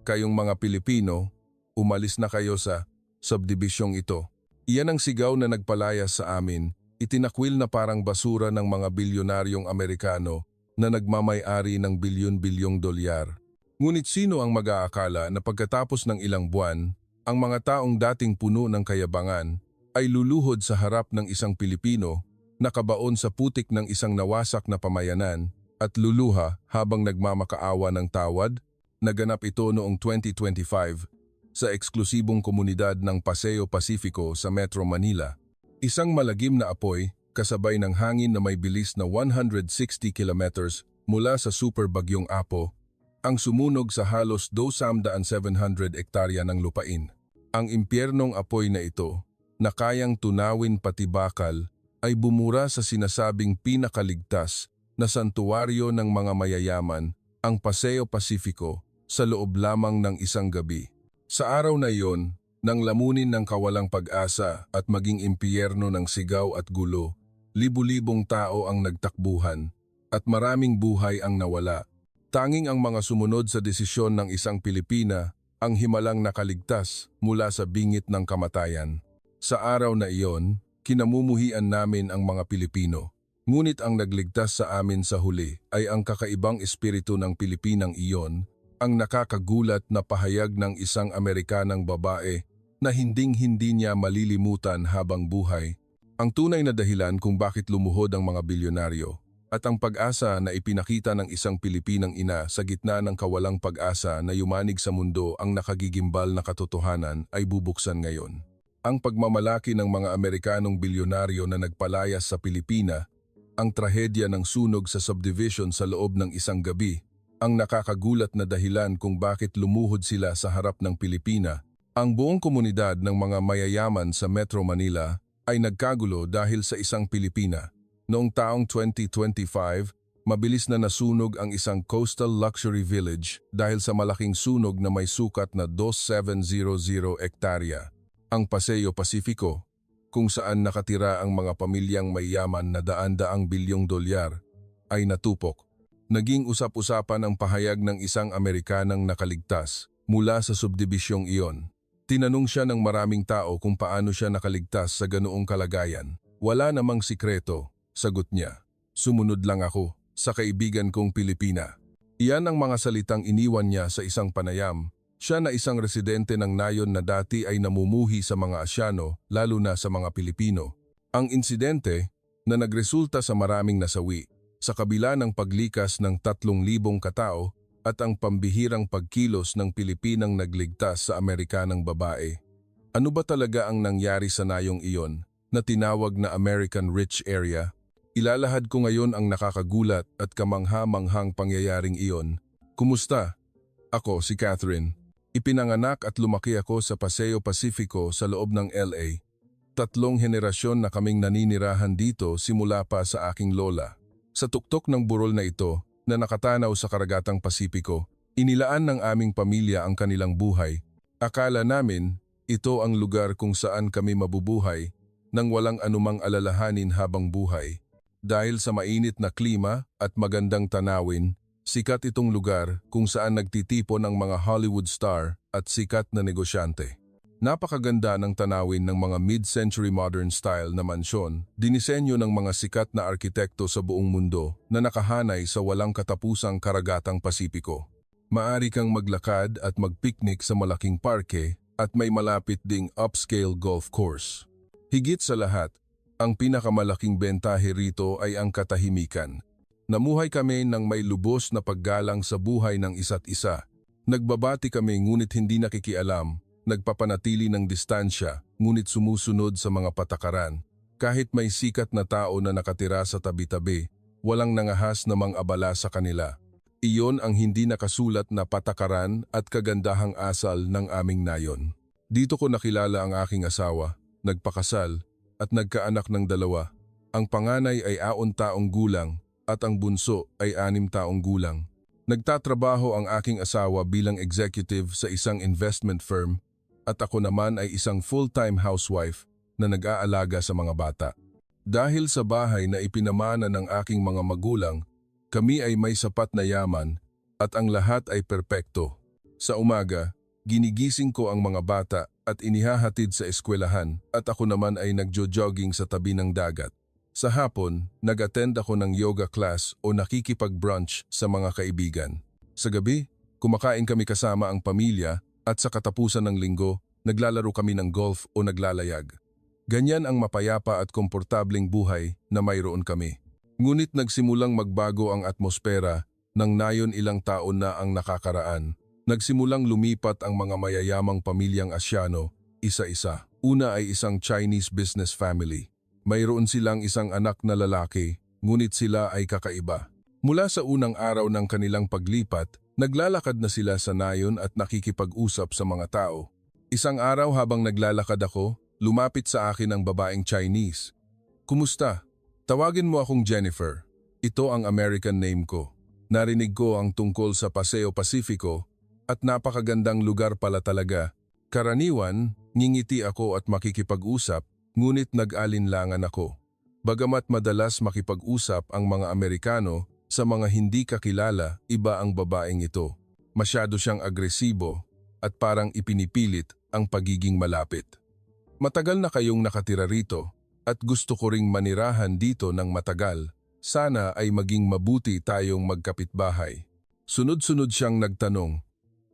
kayong mga Pilipino, umalis na kayo sa subdibisyong ito. Iyan ang sigaw na nagpalayas sa amin, itinakwil na parang basura ng mga bilyonaryong Amerikano na nagmamay-ari ng bilyon-bilyong dolyar. Ngunit sino ang mag-aakala na pagkatapos ng ilang buwan, ang mga taong dating puno ng kayabangan ay luluhod sa harap ng isang Pilipino, nakabaon sa putik ng isang nawasak na pamayanan at luluha habang nagmamakaawa ng tawad? Naganap ito noong 2025 sa eksklusibong komunidad ng Paseo Pacifico sa Metro Manila. Isang malagim na apoy kasabay ng hangin na may bilis na 160 kilometers mula sa super bagyong Apo ang sumunog sa halos 2,700 hektarya ng lupain. Ang impyernong apoy na ito, na kayang tunawin pati bakal, ay bumura sa sinasabing pinakaligtas na santuwaryo ng mga mayayaman, ang Paseo Pacifico, sa loob lamang ng isang gabi. Sa araw na iyon, nang lamunin ng kawalang pag-asa at maging impyerno ng sigaw at gulo, libu-libong tao ang nagtakbuhan at maraming buhay ang nawala. Tanging ang mga sumunod sa desisyon ng isang Pilipina ang himalang nakaligtas mula sa bingit ng kamatayan. Sa araw na iyon, kinamumuhian namin ang mga Pilipino. Ngunit ang nagligtas sa amin sa huli ay ang kakaibang espiritu ng Pilipinang iyon, ang nakakagulat na pahayag ng isang Amerikanang babae na hinding-hindi niya malilimutan habang buhay. Ang tunay na dahilan kung bakit lumuhod ang mga bilyonaryo at ang pag-asa na ipinakita ng isang Pilipinang ina sa gitna ng kawalang pag-asa na yumanig sa mundo ang nakagigimbal na katotohanan ay bubuksan ngayon. Ang pagmamalaki ng mga Amerikanong bilyonaryo na nagpalayas sa Pilipina, ang trahedya ng sunog sa subdivision sa loob ng isang gabi, ang nakakagulat na dahilan kung bakit lumuhod sila sa harap ng Pilipina. Ang buong komunidad ng mga mayayaman sa Metro Manila ay nagkagulo dahil sa isang Pilipina. Noong taong 2025, mabilis na nasunog ang isang coastal luxury village dahil sa malaking sunog na may sukat na 2,700 hektarya. Ang Paseo Pacifico, kung saan nakatira ang mga pamilyang mayayaman na daan-daang bilyong dolyar, ay natupok. Naging usap-usapan ang pahayag ng isang Amerikanang nakaligtas mula sa subdibisyong iyon. Tinanong siya ng maraming tao kung paano siya nakaligtas sa ganoong kalagayan. Wala namang sikreto, sagot niya. Sumunod lang ako sa kaibigan kong Pilipina. Iyan ang mga salitang iniwan niya sa isang panayam. Siya na isang residente ng nayon na dati ay namumuhi sa mga Asyano, lalo na sa mga Pilipino. Ang insidente na nagresulta sa maraming nasawi, sa kabila ng paglikas ng 3,000 katao at ang pambihirang pagkilos ng Pilipinang nagligtas sa Amerikanang babae. Ano ba talaga ang nangyari sa nayong iyon na tinawag na American Rich Area? Ilalahad ko ngayon ang nakakagulat at kamangha-manghang pangyayaring iyon. Kumusta? Ako si Catherine. Ipinanganak at lumaki ako sa Paseo Pacifico sa loob ng LA. 3 henerasyon na kaming naninirahan dito simula pa sa aking lola. Sa tuktok ng burol na ito, na nakatanaw sa karagatang Pasipiko, inilaan ng aming pamilya ang kanilang buhay. Akala namin, ito ang lugar kung saan kami mabubuhay nang walang anumang alalahanin habang buhay. Dahil sa mainit na klima at magandang tanawin, sikat itong lugar kung saan nagtitipon ang mga Hollywood star at sikat na negosyante. Napakaganda ng tanawin ng mga mid-century modern style na mansyon, dinisenyo ng mga sikat na arkitekto sa buong mundo na nakahanay sa walang katapusang karagatang Pasipiko. Maari kang maglakad at magpiknik sa malaking parke at may malapit ding upscale golf course. Higit sa lahat, ang pinakamalaking bentahe rito ay ang katahimikan. Namuhay kami ng may lubos na paggalang sa buhay ng isa't isa. Nagbabati kami ngunit hindi nakikialam. Nagpapanatili ng distansya, ngunit sumusunod sa mga patakaran. Kahit may sikat na tao na nakatira sa tabi-tabi, walang nangahas na mang-abala sa kanila. Iyon ang hindi nakasulat na patakaran at kagandahang asal ng aming nayon. Dito ko nakilala ang aking asawa, nagpakasal, at nagkaanak ng 2. Ang panganay ay 4 taong gulang at ang bunso ay 6 taong gulang. Nagtatrabaho ang aking asawa bilang executive sa isang investment firm, at ako naman ay isang full-time housewife na nag-aalaga sa mga bata. Dahil sa bahay na ipinamana ng aking mga magulang, kami ay may sapat na yaman at ang lahat ay perpekto. Sa umaga, ginigising ko ang mga bata at inihahatid sa eskwelahan at ako naman ay nagjo-jogging sa tabi ng dagat. Sa hapon, nag-attend ako ng yoga class o nakikipag-brunch sa mga kaibigan. Sa gabi, kumakain kami kasama ang pamilya at sa katapusan ng linggo, naglalaro kami ng golf o naglalayag. Ganyan ang mapayapa at komportableng buhay na mayroon kami. Ngunit nagsimulang magbago ang atmosfera nang nayon ilang taon na ang nakakaraan. Nagsimulang lumipat ang mga mayayamang pamilyang Asyano, isa-isa. Una ay isang Chinese business family. Mayroon silang isang anak na lalaki, ngunit sila ay kakaiba. Mula sa unang araw ng kanilang paglipat, naglalakad na sila sa nayon at nakikipag-usap sa mga tao. Isang araw habang naglalakad ako, lumapit sa akin ang babaeng Chinese. "Kumusta? Tawagin mo akong Jennifer. Ito ang American name ko. Narinig ko ang tungkol sa Paseo Pacifico at napakagandang lugar pala talaga. Karaniwan, ngingiti ako at makikipag-usap, ngunit nag-alinlangan ako. Bagamat madalas makipag-usap ang mga Amerikano, sa mga hindi kakilala, iba ang babaeng ito. Masyado siyang agresibo at parang ipinipilit ang pagiging malapit. Matagal na kayong nakatira rito at gusto ko ring manirahan dito ng matagal. Sana ay maging mabuti tayong magkapitbahay." Sunod-sunod siyang nagtanong,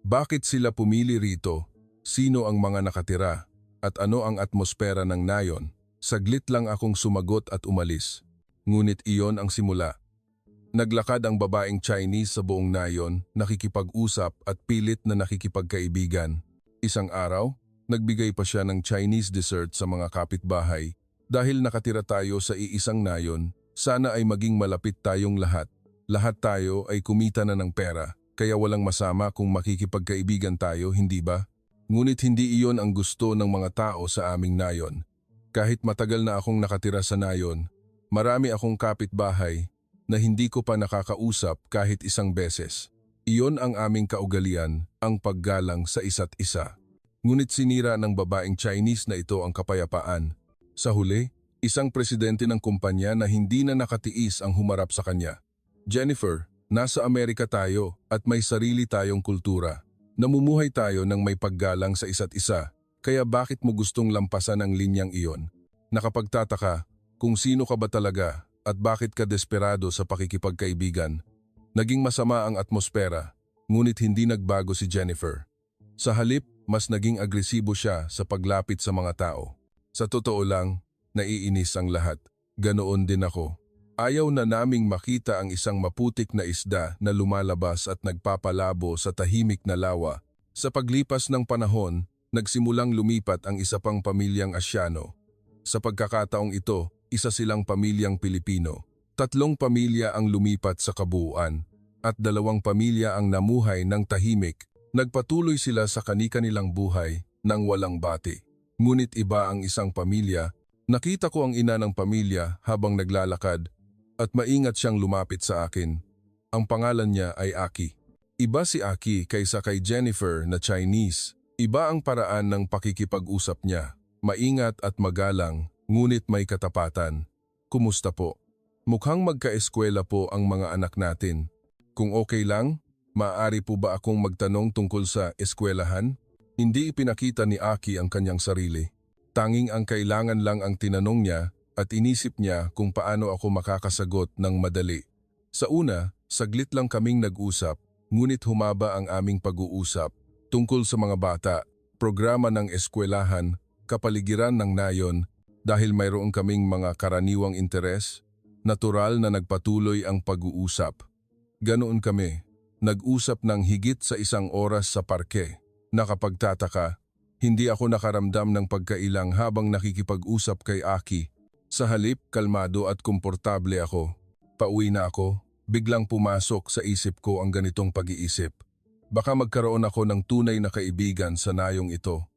bakit sila pumili rito, sino ang mga nakatira, at ano ang atmosfera ng nayon. Saglit lang akong sumagot at umalis. Ngunit iyon ang simula. Naglakad ang babaeng Chinese sa buong nayon, nakikipag-usap at pilit na nakikipagkaibigan. Isang araw, nagbigay pa siya ng Chinese dessert sa mga kapitbahay. Dahil nakatira tayo sa iisang nayon, sana ay maging malapit tayong lahat. Lahat tayo ay kumita na ng pera, kaya walang masama kung makikipagkaibigan tayo, hindi ba? Ngunit hindi iyon ang gusto ng mga tao sa aming nayon. Kahit matagal na akong nakatira sa nayon, marami akong kapitbahay na hindi ko pa nakakausap kahit isang beses. Iyon ang aming kaugalian, ang paggalang sa isa't isa. Ngunit sinira ng babaeng Chinese na ito ang kapayapaan. Sa huli, isang presidente ng kumpanya na hindi na nakatiis ang humarap sa kanya. "Jennifer, nasa Amerika tayo at may sarili tayong kultura. Namumuhay tayo ng may paggalang sa isa't isa, kaya bakit mo gustong lampasan ang linyang iyon? Nakapagtataka kung sino ka ba talaga at bakit ka desperado sa pakikipagkaibigan." Naging masama ang atmosfera, ngunit hindi nagbago si Jennifer. Sa halip, mas naging agresibo siya sa paglapit sa mga tao. Sa totoo lang, naiinis ang lahat. Ganoon din ako. Ayaw na naming makita ang isang maputik na isda na lumalabas at nagpapalabo sa tahimik na lawa. Sa paglipas ng panahon, nagsimulang lumipat ang isa pang pamilyang Asyano. Sa pagkakataong ito, isa silang pamilyang Pilipino. 3 pamilya ang lumipat sa kabuuan at 2 pamilya ang namuhay ng tahimik. Nagpatuloy sila sa kani-kanilang buhay nang walang bati. Ngunit iba ang isang pamilya. Nakita ko ang ina ng pamilya habang naglalakad at maingat siyang lumapit sa akin. Ang pangalan niya ay Aki. Iba si Aki kaysa kay Jennifer na Chinese. Iba ang paraan ng pakikipag-usap niya. Maingat at magalang, ngunit may katapatan. "Kumusta po? Mukhang magkaeskwela po ang mga anak natin. Kung okay lang, maaari po ba akong magtanong tungkol sa eskwelahan?" Hindi ipinakita ni Aki ang kanyang sarili. Tanging ang kailangan lang ang tinanong niya at inisip niya kung paano ako makakasagot ng madali. Sa una, saglit lang kaming nag-usap, ngunit humaba ang aming pag-uusap tungkol sa mga bata, programa ng eskwelahan, kapaligiran ng nayon. Dahil mayroon kaming mga karaniwang interes, natural na nagpatuloy ang pag-uusap. Ganoon kami, nag-usap ng higit sa 1 oras sa parke. Nakapagtataka, hindi ako nakaramdam ng pagkailang habang nakikipag-usap kay Aki. Sa halip, kalmado at komportable ako. Pauwi na ako, biglang pumasok sa isip ko ang ganitong pag-iisip. Baka magkaroon ako ng tunay na kaibigan sa nayong ito.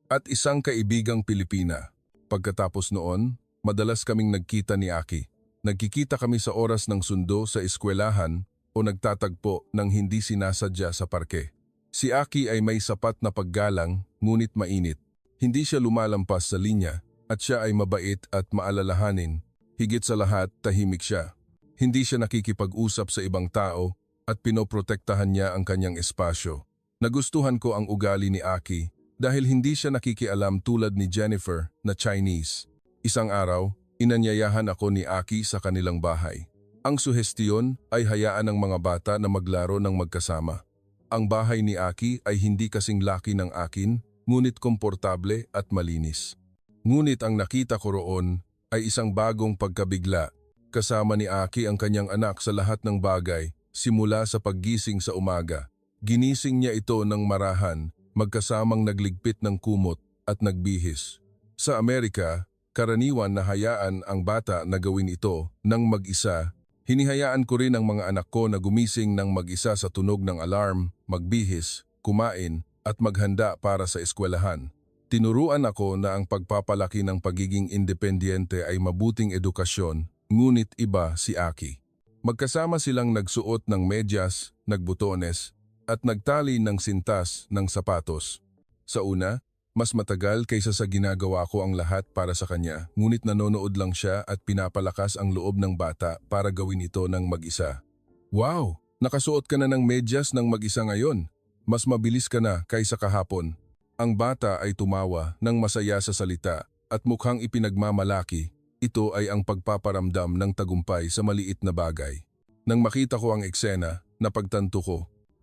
At isang kaibigang Pilipina. Pagkatapos noon, madalas kaming nagkita ni Aki. Nagkikita kami sa oras ng sundo sa eskwelahan o nagtatagpo ng hindi sinasadya sa parke. Si Aki ay may sapat na paggalang, ngunit mainit. Hindi siya lumalampas sa linya at siya ay mabait at maalalahanin. Higit sa lahat, tahimik siya. Hindi siya nakikipag-usap sa ibang tao at pinoprotektahan niya ang kanyang espasyo. Nagustuhan ko ang ugali ni Aki dahil hindi siya nakikialam tulad ni Jennifer na Chinese. Isang araw, inanyayahan ako ni Aki sa kanilang bahay. Ang suhestiyon ay hayaan ng mga bata na maglaro ng magkasama. Ang bahay ni Aki ay hindi kasing laki ng akin, ngunit komportable at malinis. Ngunit ang nakita ko roon ay isang bagong pagkabigla. Kasama ni Aki ang kanyang anak sa lahat ng bagay, simula sa paggising sa umaga. Ginising niya ito ng marahan, magkasamang nagligpit ng kumot at nagbihis. Sa Amerika, karaniwan na hayaan ang bata na gawin ito ng mag-isa. Hinihayaan ko rin ang mga anak ko na gumising ng mag-isa sa tunog ng alarm, magbihis, kumain at maghanda para sa eskwelahan. Tinuruan ako na ang pagpapalaki ng pagiging independyente ay mabuting edukasyon, ngunit iba si Aki. Magkasama silang nagsuot ng medyas, nagbutones, at nagtali ng sintas ng sapatos. Sa una, mas matagal kaysa sa ginagawa ko ang lahat para sa kanya, ngunit nanonood lang siya at pinapalakas ang loob ng bata para gawin ito ng mag-isa. Wow! Nakasuot ka na ng medyas ng mag-isa ngayon. Mas mabilis ka na kaysa kahapon. Ang bata ay tumawa ng masaya sa salita at mukhang ipinagmamalaki. Ito ay ang pagpaparamdam ng tagumpay sa maliit na bagay. Nang makita ko ang eksena, napagtanto ko.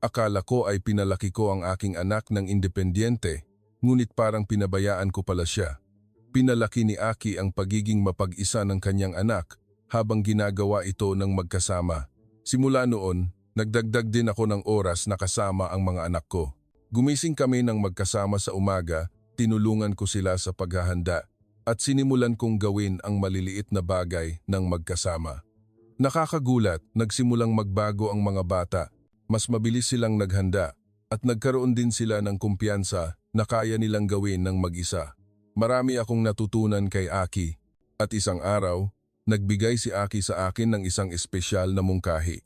Akala ko ay pinalaki ko ang aking anak ng independyente, ngunit parang pinabayaan ko pala siya. Pinalaki ni Aki ang pagiging mapag-isa ng kanyang anak habang ginagawa ito ng magkasama. Simula noon, nagdagdag din ako ng oras na kasama ang mga anak ko. Gumising kami ng magkasama sa umaga, tinulungan ko sila sa paghahanda at sinimulan kong gawin ang maliliit na bagay ng magkasama. Nakakagulat, nagsimulang magbago ang mga bata. Mas mabilis silang naghanda at nagkaroon din sila ng kumpiyansa na kaya nilang gawin ng mag-isa. Marami akong natutunan kay Aki at isang araw, nagbigay si Aki sa akin ng isang espesyal na mungkahi.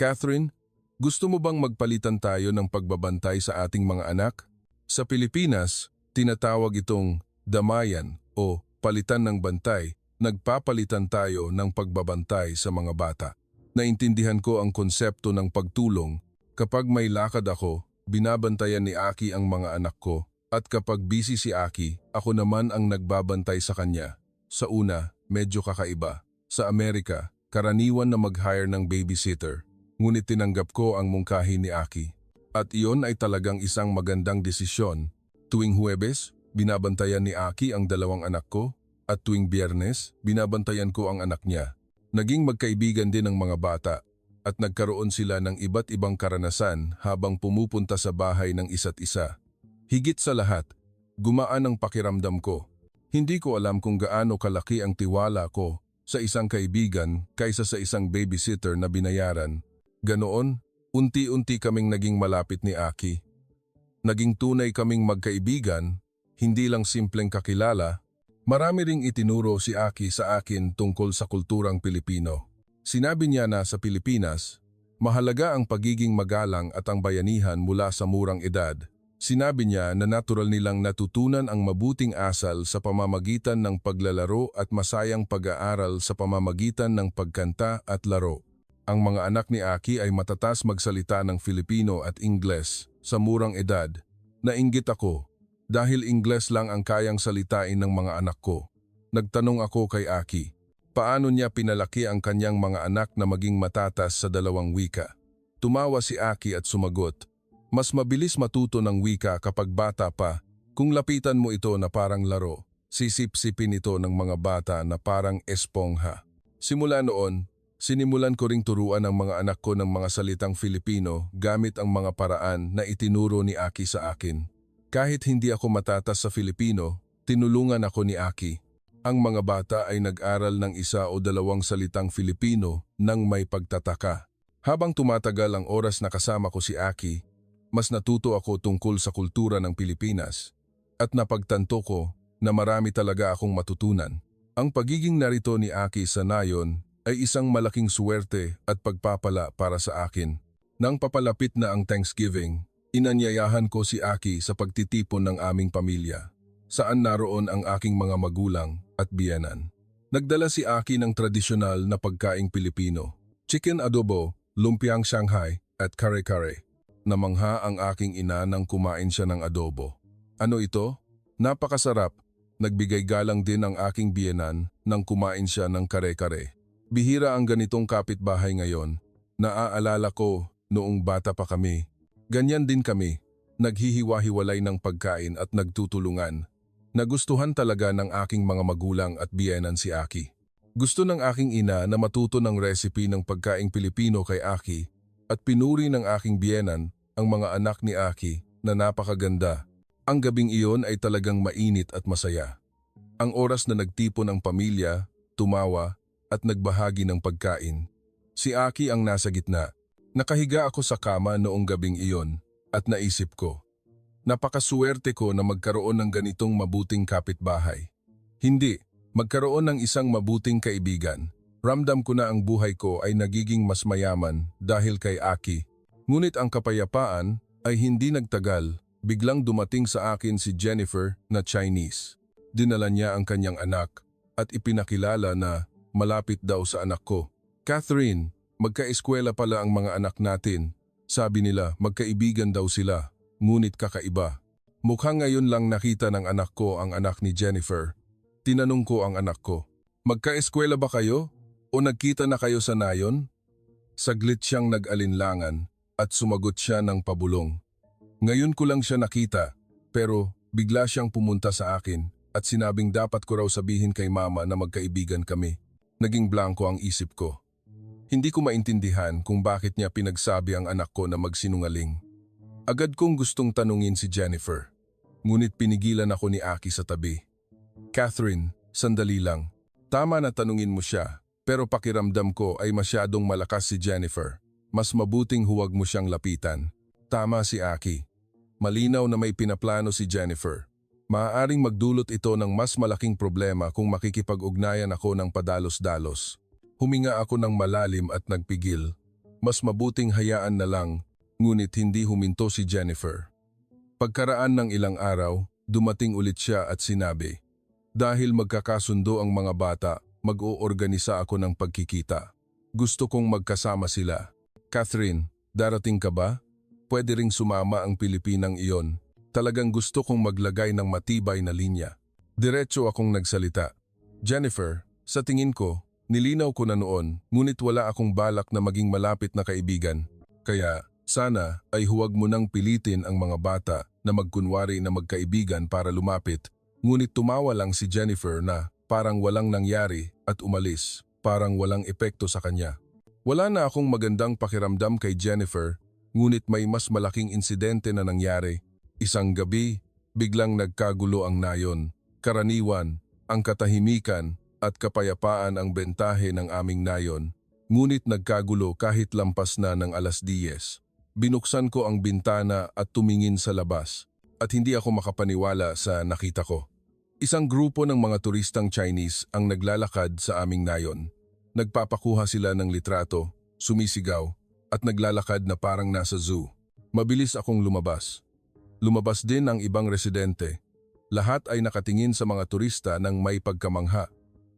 Catherine, gusto mo bang magpalitan tayo ng pagbabantay sa ating mga anak? Sa Pilipinas, tinatawag itong damayan o palitan ng bantay. Nagpapalitan tayo ng pagbabantay sa mga bata. Naintindihan ko ang konsepto ng pagtulong. Kapag may lakad ako, binabantayan ni Aki ang mga anak ko. At kapag busy si Aki, ako naman ang nagbabantay sa kanya. Sa una, medyo kakaiba. Sa Amerika, karaniwan na mag-hire ng babysitter. Ngunit tinanggap ko ang mungkahi ni Aki. At iyon ay talagang isang magandang desisyon. Tuwing Huwebes, binabantayan ni Aki ang dalawang anak ko. At tuwing Biyernes, binabantayan ko ang anak niya. Naging magkaibigan din ang mga bata. At nagkaroon sila ng iba't ibang karanasan habang pumupunta sa bahay ng isa't isa. Higit sa lahat, gumaan ang pakiramdam ko. Hindi ko alam kung gaano kalaki ang tiwala ko sa isang kaibigan kaysa sa isang babysitter na binayaran. Ganoon, unti-unti kaming naging malapit ni Aki. Naging tunay kaming magkaibigan, hindi lang simpleng kakilala. Marami ring itinuro si Aki sa akin tungkol sa kulturang Pilipino. Sinabi niya na sa Pilipinas, mahalaga ang pagiging magalang at ang bayanihan mula sa murang edad. Sinabi niya na natural nilang natutunan ang mabuting asal sa pamamagitan ng paglalaro at masayang pag-aaral sa pamamagitan ng pagkanta at laro. Ang mga anak ni Aki ay matatas magsalita ng Filipino at Ingles sa murang edad. Nainggit ako dahil Ingles lang ang kayang salitain ng mga anak ko. Nagtanong ako kay Aki, paano niya pinalaki ang kanyang mga anak na maging matatas sa dalawang wika? Tumawa si Aki at sumagot, mas mabilis matuto ng wika kapag bata pa. Kung lapitan mo ito na parang laro, sisip-sipin ito ng mga bata na parang espongha. Simula noon, sinimulan ko ring turuan ang mga anak ko ng mga salitang Filipino gamit ang mga paraan na itinuro ni Aki sa akin. Kahit hindi ako matatas sa Filipino, tinulungan ako ni Aki. Ang mga bata ay nag-aral ng isa o dalawang salitang Filipino nang may pagtataka. Habang tumatagal ang oras na kasama ko si Aki, mas natuto ako tungkol sa kultura ng Pilipinas. At napagtanto ko na marami talaga akong matutunan. Ang pagiging narito ni Aki sa nayon ay isang malaking suwerte at pagpapala para sa akin. Nang papalapit na ang Thanksgiving, inanyayahan ko si Aki sa pagtitipon ng aming pamilya, saan naroon ang aking mga magulang at biyenan. Nagdala si Aki ng tradisyonal na pagkaing Pilipino, chicken adobo, lumpiang Shanghai at kare-kare. Namangha ang aking ina nang kumain siya ng adobo. Ano ito? Napakasarap. Nagbigay galang din ang aking biyenan nang kumain siya ng kare-kare. Bihira ang ganitong kapitbahay ngayon. Naaalala ko noong bata pa kami. Ganyan din kami. Naghihiwa-hiwalay ng pagkain at nagtutulungan. Nagustuhan talaga ng aking mga magulang at biyenan si Aki. Gusto ng aking ina na matuto ng recipe ng pagkaing Pilipino kay Aki at pinuri ng aking biyenan ang mga anak ni Aki na napakaganda. Ang gabing iyon ay talagang mainit at masaya. Ang oras na nagtipon ang pamilya, tumawa at nagbahagi ng pagkain. Si Aki ang nasa gitna. Nakahiga ako sa kama noong gabing iyon at naisip ko, napakasuwerte ko na magkaroon ng ganitong mabuting kapitbahay. Hindi, magkaroon ng isang mabuting kaibigan. Ramdam ko na ang buhay ko ay nagiging mas mayaman dahil kay Aki. Ngunit ang kapayapaan ay hindi nagtagal. Biglang dumating sa akin si Jennifer na Chinese. Dinala niya ang kanyang anak at ipinakilala na malapit daw sa anak ko. Catherine, magkaeskwela pala ang mga anak natin. Sabi nila magkaibigan daw sila, ngunit kakaiba. Mukhang ngayon lang nakita ng anak ko ang anak ni Jennifer. Tinanong ko ang anak ko, magkaeskwela ba kayo o nagkita na kayo sa nayon? Saglit siyang nag-alinlangan at sumagot siya ng pabulong. Ngayon ko lang siya nakita, pero bigla siyang pumunta sa akin at sinabing dapat ko raw sabihin kay mama na magkaibigan kami. Naging blanko ang isip ko. Hindi ko maintindihan kung bakit niya pinagsabi ang anak ko na magsinungaling. Agad kong gustong tanungin si Jennifer, ngunit pinigilan ako ni Aki sa tabi. Catherine, sandali lang. Tama na tanungin mo siya, pero pakiramdam ko ay masyadong malakas si Jennifer. Mas mabuting huwag mo siyang lapitan. Tama si Aki. Malinaw na may pinaplano si Jennifer. Maaaring magdulot ito ng mas malaking problema kung makikipag-ugnayan ako ng padalos-dalos. Huminga ako ng malalim at nagpigil. Mas mabuting hayaan na lang, ngunit hindi huminto si Jennifer. Pagkaraan ng ilang araw, dumating ulit siya at sinabi, dahil magkakasundo ang mga bata, mag-oorganisa ako ng pagkikita. Gusto kong magkasama sila. Catherine, darating ka ba? Pwede ring sumama ang Pilipinang iyon. Talagang gusto kong maglagay ng matibay na linya. Diretso akong nagsalita. Jennifer, sa tingin ko, nilinaw ko na noon, ngunit wala akong balak na maging malapit na kaibigan. Kaya, sana ay huwag mo nang pilitin ang mga bata na magkunwari na magkaibigan para lumapit. Ngunit tumawa lang si Jennifer na parang walang nangyari at umalis, parang walang epekto sa kanya. Wala na akong magandang pakiramdam kay Jennifer, ngunit may mas malaking insidente na nangyari. Isang gabi, biglang nagkagulo ang nayon. Karaniwan, ang katahimikan at kapayapaan ang bentahe ng aming nayon. Ngunit nagkagulo kahit lampas na ng 10:00. Binuksan ko ang bintana at tumingin sa labas, at hindi ako makapaniwala sa nakita ko. Isang grupo ng mga turistang Chinese ang naglalakad sa aming nayon. Nagpapakuha sila ng litrato, sumisigaw, at naglalakad na parang nasa zoo. Mabilis akong lumabas. Lumabas din ang ibang residente. Lahat ay nakatingin sa mga turista ng may pagkamangha.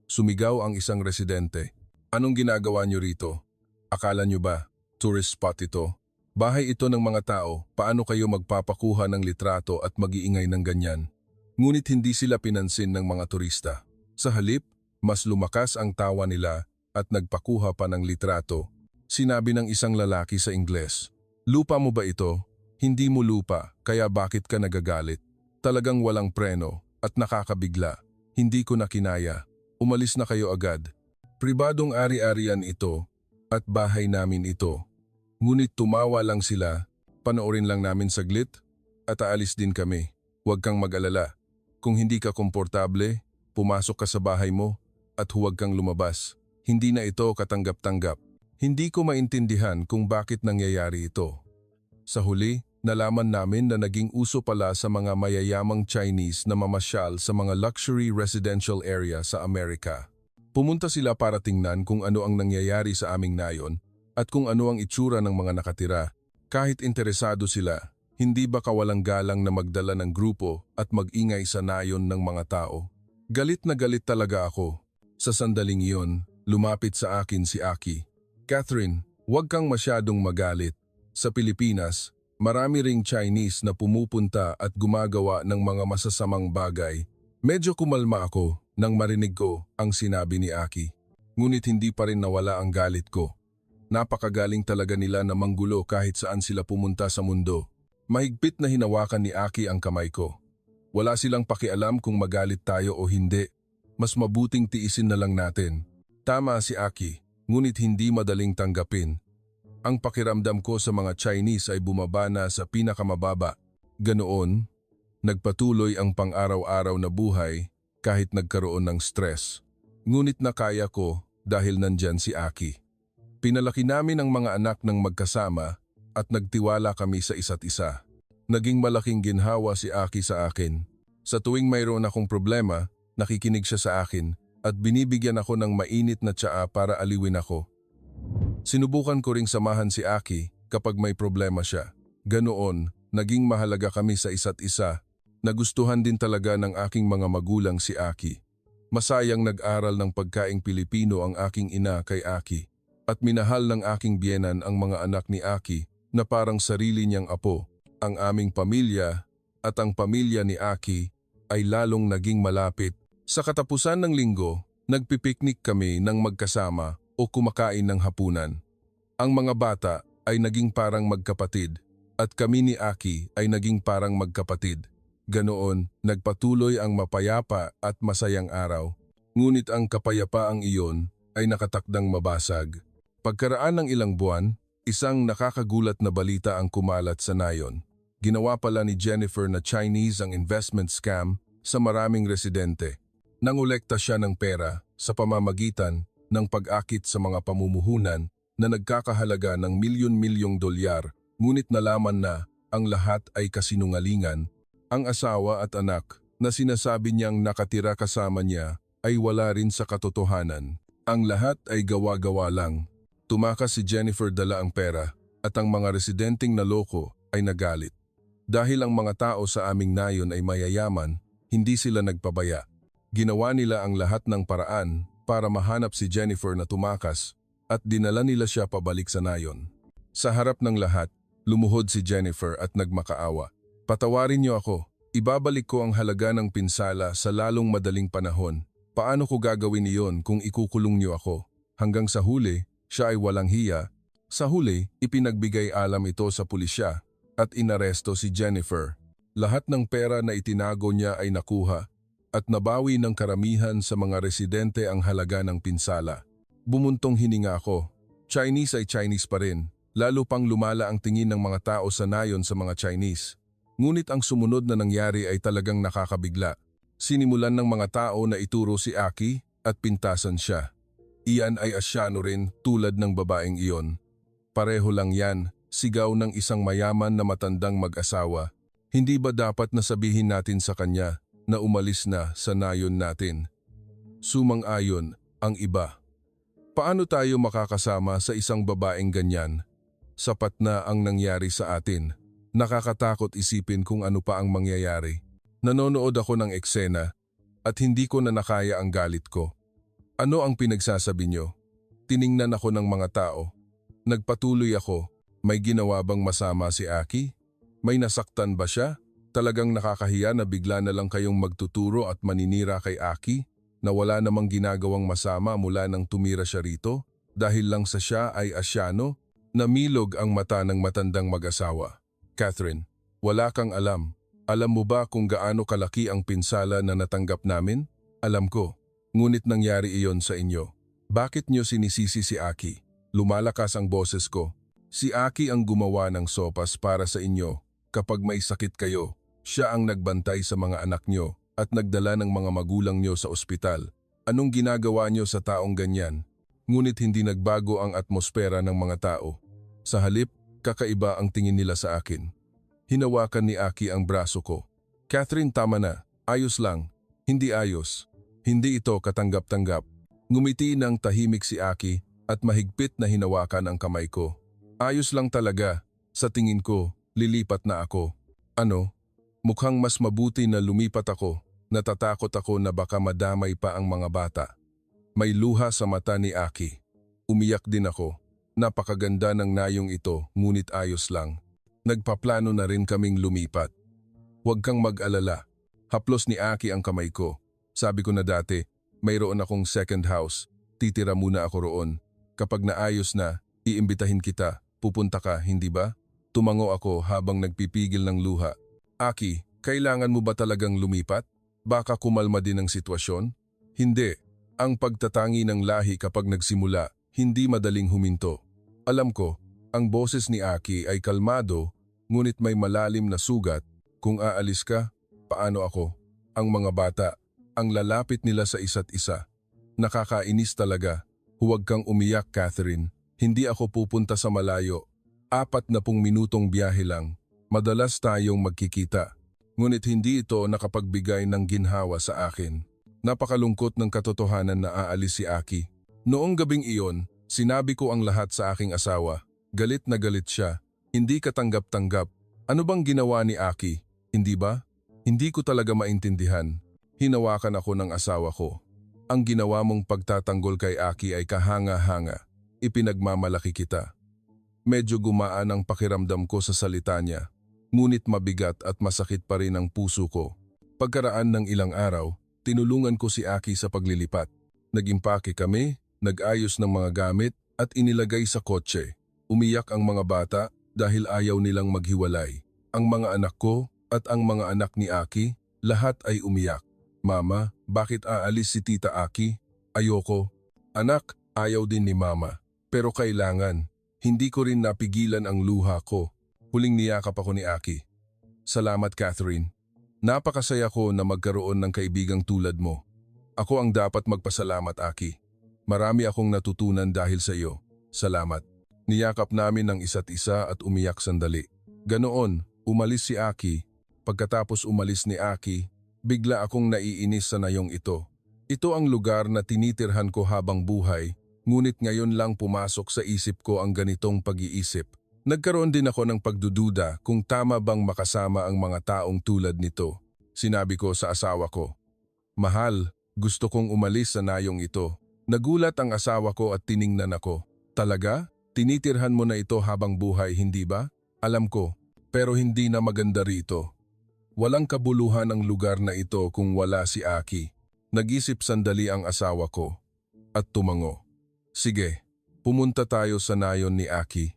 Sumigaw ang isang residente. Anong ginagawa niyo rito? Akala niyo ba, tourist spot ito? Bahay ito ng mga tao, paano kayo magpapakuha ng litrato at mag-iingay ng ganyan? Ngunit hindi sila pinansin ng mga turista. Sa halip, mas lumakas ang tawa nila at nagpakuha pa ng litrato. Sinabi ng isang lalaki sa Ingles, lupa mo ba ito? Hindi mo lupa, kaya bakit ka nagagalit? Talagang walang preno at nakakabigla. Hindi ko na kinaya. Umalis na kayo agad. Pribadong ari-arian ito at bahay namin ito. Ngunit tumawa lang sila, panoorin lang namin saglit at aalis din kami. Huwag kang mag-alala. Kung hindi ka komportable, pumasok ka sa bahay mo at huwag kang lumabas. Hindi na ito katanggap-tanggap. Hindi ko maintindihan kung bakit nangyayari ito. Sa huli, nalaman namin na naging uso pala sa mga mayayamang Chinese na mamasyal sa mga luxury residential area sa Amerika. Pumunta sila para tingnan kung ano ang nangyayari sa aming nayon at kung ano ang itsura ng mga nakatira. Kahit interesado sila, hindi ba kawalang galang na magdala ng grupo at mag-ingay sa nayon ng mga tao? Galit na galit talaga ako. Sa sandaling iyon, lumapit sa akin si Aki. Catherine, huwag kang masyadong magalit. Sa Pilipinas, Marami ring Chinese na pumupunta at gumagawa ng mga masasamang bagay. Medyo kumalma ako nang marinig ko ang sinabi ni Aki. Ngunit hindi pa rin nawala ang galit ko. Napakagaling talaga nila na manggulo kahit saan sila pumunta sa mundo. Mahigpit na hinawakan ni Aki ang kamay ko. Wala silang pakialam kung magalit tayo o hindi. Mas mabuting tiisin na lang natin. Tama si Aki, ngunit hindi madaling tanggapin. Ang pakiramdam ko sa mga Chinese ay bumaba na sa pinakamababa. Ganoon, nagpatuloy ang pang-araw-araw na buhay kahit nagkaroon ng stress. Ngunit nakaya ko dahil nandyan si Aki. Pinalaki namin ang mga anak ng magkasama at nagtiwala kami sa isa't isa. Naging malaking ginhawa si Aki sa akin. Sa tuwing mayroon akong problema, nakikinig siya sa akin at binibigyan ako ng mainit na tsaa para aliwin ako. Sinubukan ko ring samahan si Aki kapag may problema siya. Ganoon, naging mahalaga kami sa isa't isa. Nagustuhan din talaga ng aking mga magulang si Aki. Masayang nag-aral ng pagkaing Pilipino ang aking ina kay Aki. At minahal ng aking biyenan ang mga anak ni Aki na parang sarili niyang apo. Ang aming pamilya at ang pamilya ni Aki ay lalong naging malapit. Sa katapusan ng linggo, nagpipiknik kami ng magkasama o kumakain ng hapunan. Ang mga bata ay naging parang magkapatid at kami ni Aki ay naging parang magkapatid. Ganoon, nagpatuloy ang mapayapa at masayang araw. Ngunit ang kapayapaang iyon ay nakatakdang mabasag. Pagkaraan ng ilang buwan, isang nakakagulat na balita ang kumalat sa nayon. Ginawa pala ni Jennifer na Chinese ang investment scam sa maraming residente. Nangolekta siya ng pera sa pamamagitan ng pag-akit sa mga pamumuhunan na nagkakahalaga ng milyon-milyong dolyar, ngunit nalaman na ang lahat ay kasinungalingan. Ang asawa at anak na sinasabi niyang nakatira kasama niya ay wala rin sa katotohanan. Ang lahat ay gawa-gawa lang. Tumakas si Jennifer dala ang pera at ang mga residenteng naloko ay nagalit. Dahil ang mga tao sa aming nayon ay mayayaman, hindi sila nagpabaya. Ginawa nila ang lahat ng paraan para mahanap si Jennifer na tumakas at dinala nila siya pabalik sa nayon. Sa harap ng lahat, lumuhod si Jennifer at nagmakaawa. Patawarin niyo ako, ibabalik ko ang halaga ng pinsala sa lalong madaling panahon. Paano ko gagawin iyon kung ikukulong niyo ako? Hanggang sa huli, siya ay walang hiya. Sa huli, ipinagbigay alam ito sa pulisya at inaresto si Jennifer. Lahat ng pera na itinago niya ay nakuha at nabawi ng karamihan sa mga residente ang halaga ng pinsala. Bumuntong hininga ako. Chinese ay Chinese pa rin, lalo pang lumala ang tingin ng mga tao sa nayon sa mga Chinese. Ngunit ang sumunod na nangyari ay talagang nakakabigla. Sinimulan ng mga tao na ituro si Aki at pintasan siya. Iyan ay Asyano rin tulad ng babaeng iyon. Pareho lang yan, sigaw ng isang mayaman na matandang mag-asawa. Hindi ba dapat nasabihin natin sa kanya na umalis na sa nayon natin? Sumang-ayon ang iba. Paano tayo makakasama sa isang babaeng ganyan? Sapat na ang nangyari sa atin. Nakakatakot isipin kung ano pa ang mangyayari. Nanonood ako ng eksena at hindi ko na nakaya ang galit ko. Ano ang pinagsasabi niyo? Tiningnan ako ng mga tao. Nagpatuloy ako. May ginawa bang masama si Aki? May nasaktan ba siya? Talagang nakakahiya na bigla na lang kayong magtuturo at maninira kay Aki na wala namang ginagawang masama mula nang tumira siya rito dahil lang sa siya ay Asyano. Namilog ang mata ng matandang mag-asawa. Catherine, wala kang alam. Alam mo ba kung gaano kalaki ang pinsala na natanggap namin? Alam ko, ngunit nangyari iyon sa inyo. Bakit niyo sinisisi si Aki? Lumalakas ang boses ko. Si Aki ang gumawa ng sopas para sa inyo. Kapag may sakit kayo, siya ang nagbantay sa mga anak niyo at nagdala ng mga magulang niyo sa ospital. Anong ginagawa niyo sa taong ganyan? Ngunit hindi nagbago ang atmosfera ng mga tao. Sa halip, kakaiba ang tingin nila sa akin. Hinawakan ni Aki ang braso ko. Catherine, tama na. Ayos lang. Hindi ayos. Hindi ito katanggap-tanggap. Ngumiti ng tahimik si Aki at mahigpit na hinawakan ang kamay ko. Ayos lang talaga. Sa tingin ko, lilipat na ako. Ano? Mukhang mas mabuti na lumipat ako. Natatakot ako na baka madamay pa ang mga bata. May luha sa mata ni Aki. Umiyak din ako. Napakaganda ng nayong ito, ngunit ayos lang. Nagpaplano na rin kaming lumipat. Huwag kang mag-alala. Haplos ni Aki ang kamay ko. Sabi ko na dati, mayroon akong second house. Titira muna ako roon. Kapag naayos na, iimbitahin kita. Pupunta ka, hindi ba? Tumango ako habang nagpipigil ng luha. Aki, kailangan mo ba talagang lumipat? Baka kumalma din ang sitwasyon? Hindi. Ang pagtatangi ng lahi kapag nagsimula, hindi madaling huminto. Alam ko, ang boses ni Aki ay kalmado, ngunit may malalim na sugat. Kung aalis ka, paano ako? Ang mga bata, ang lalapit nila sa isa't isa. Nakakainis talaga. Huwag kang umiyak, Catherine. Hindi ako pupunta sa malayo. 40 minutong biyahe lang. Madalas tayong magkikita. Ngunit hindi ito nakapagbigay ng ginhawa sa akin. Napakalungkot ng katotohanan na aalis si Aki. Noong gabing iyon, sinabi ko ang lahat sa aking asawa. Galit na galit siya. Hindi katanggap-tanggap. Ano bang ginawa ni Aki? Hindi ba? Hindi ko talaga maintindihan. Hinawakan ako ng asawa ko. Ang ginawa mong pagtatanggol kay Aki ay kahanga-hanga. Ipinagmamalaki kita. Medyo gumaan ang pakiramdam ko sa salita niya. Ngunit mabigat at masakit pa rin ang puso ko. Pagkaraan ng ilang araw, tinulungan ko si Aki sa paglilipat. Nag-impake kami, nag-ayos ng mga gamit at inilagay sa kotse. Umiyak ang mga bata dahil ayaw nilang maghiwalay. Ang mga anak ko at ang mga anak ni Aki, lahat ay umiyak. Mama, bakit aalis si Tita Aki? Ayoko. Anak, ayaw din ni Mama. Pero kailangan. Hindi ko rin napigilan ang luha ko. Huling niyakap ako ni Aki. Salamat, Catherine. Napakasaya ko na magkaroon ng kaibigang tulad mo. Ako ang dapat magpasalamat, Aki. Marami akong natutunan dahil sa iyo. Salamat. Niyakap namin ang isa't isa at umiyak sandali. Ganoon, umalis si Aki. Pagkatapos umalis ni Aki, bigla akong naiinis sa nayong ito. Ito ang lugar na tinitirhan ko habang buhay. Ngunit ngayon lang pumasok sa isip ko ang ganitong pag-iisip. Nagkaroon din ako ng pagdududa kung tama bang makasama ang mga taong tulad nito. Sinabi ko sa asawa ko, Mahal, gusto kong umalis sa nayong ito. Nagulat ang asawa ko at tiningnan ako. Talaga? Tinitirhan mo na ito habang buhay, hindi ba? Alam ko, pero hindi na maganda rito. Walang kabuluhan ang lugar na ito kung wala si Aki. Nag-isip sandali ang asawa ko at tumango. Sige, pumunta tayo sa nayon ni Aki.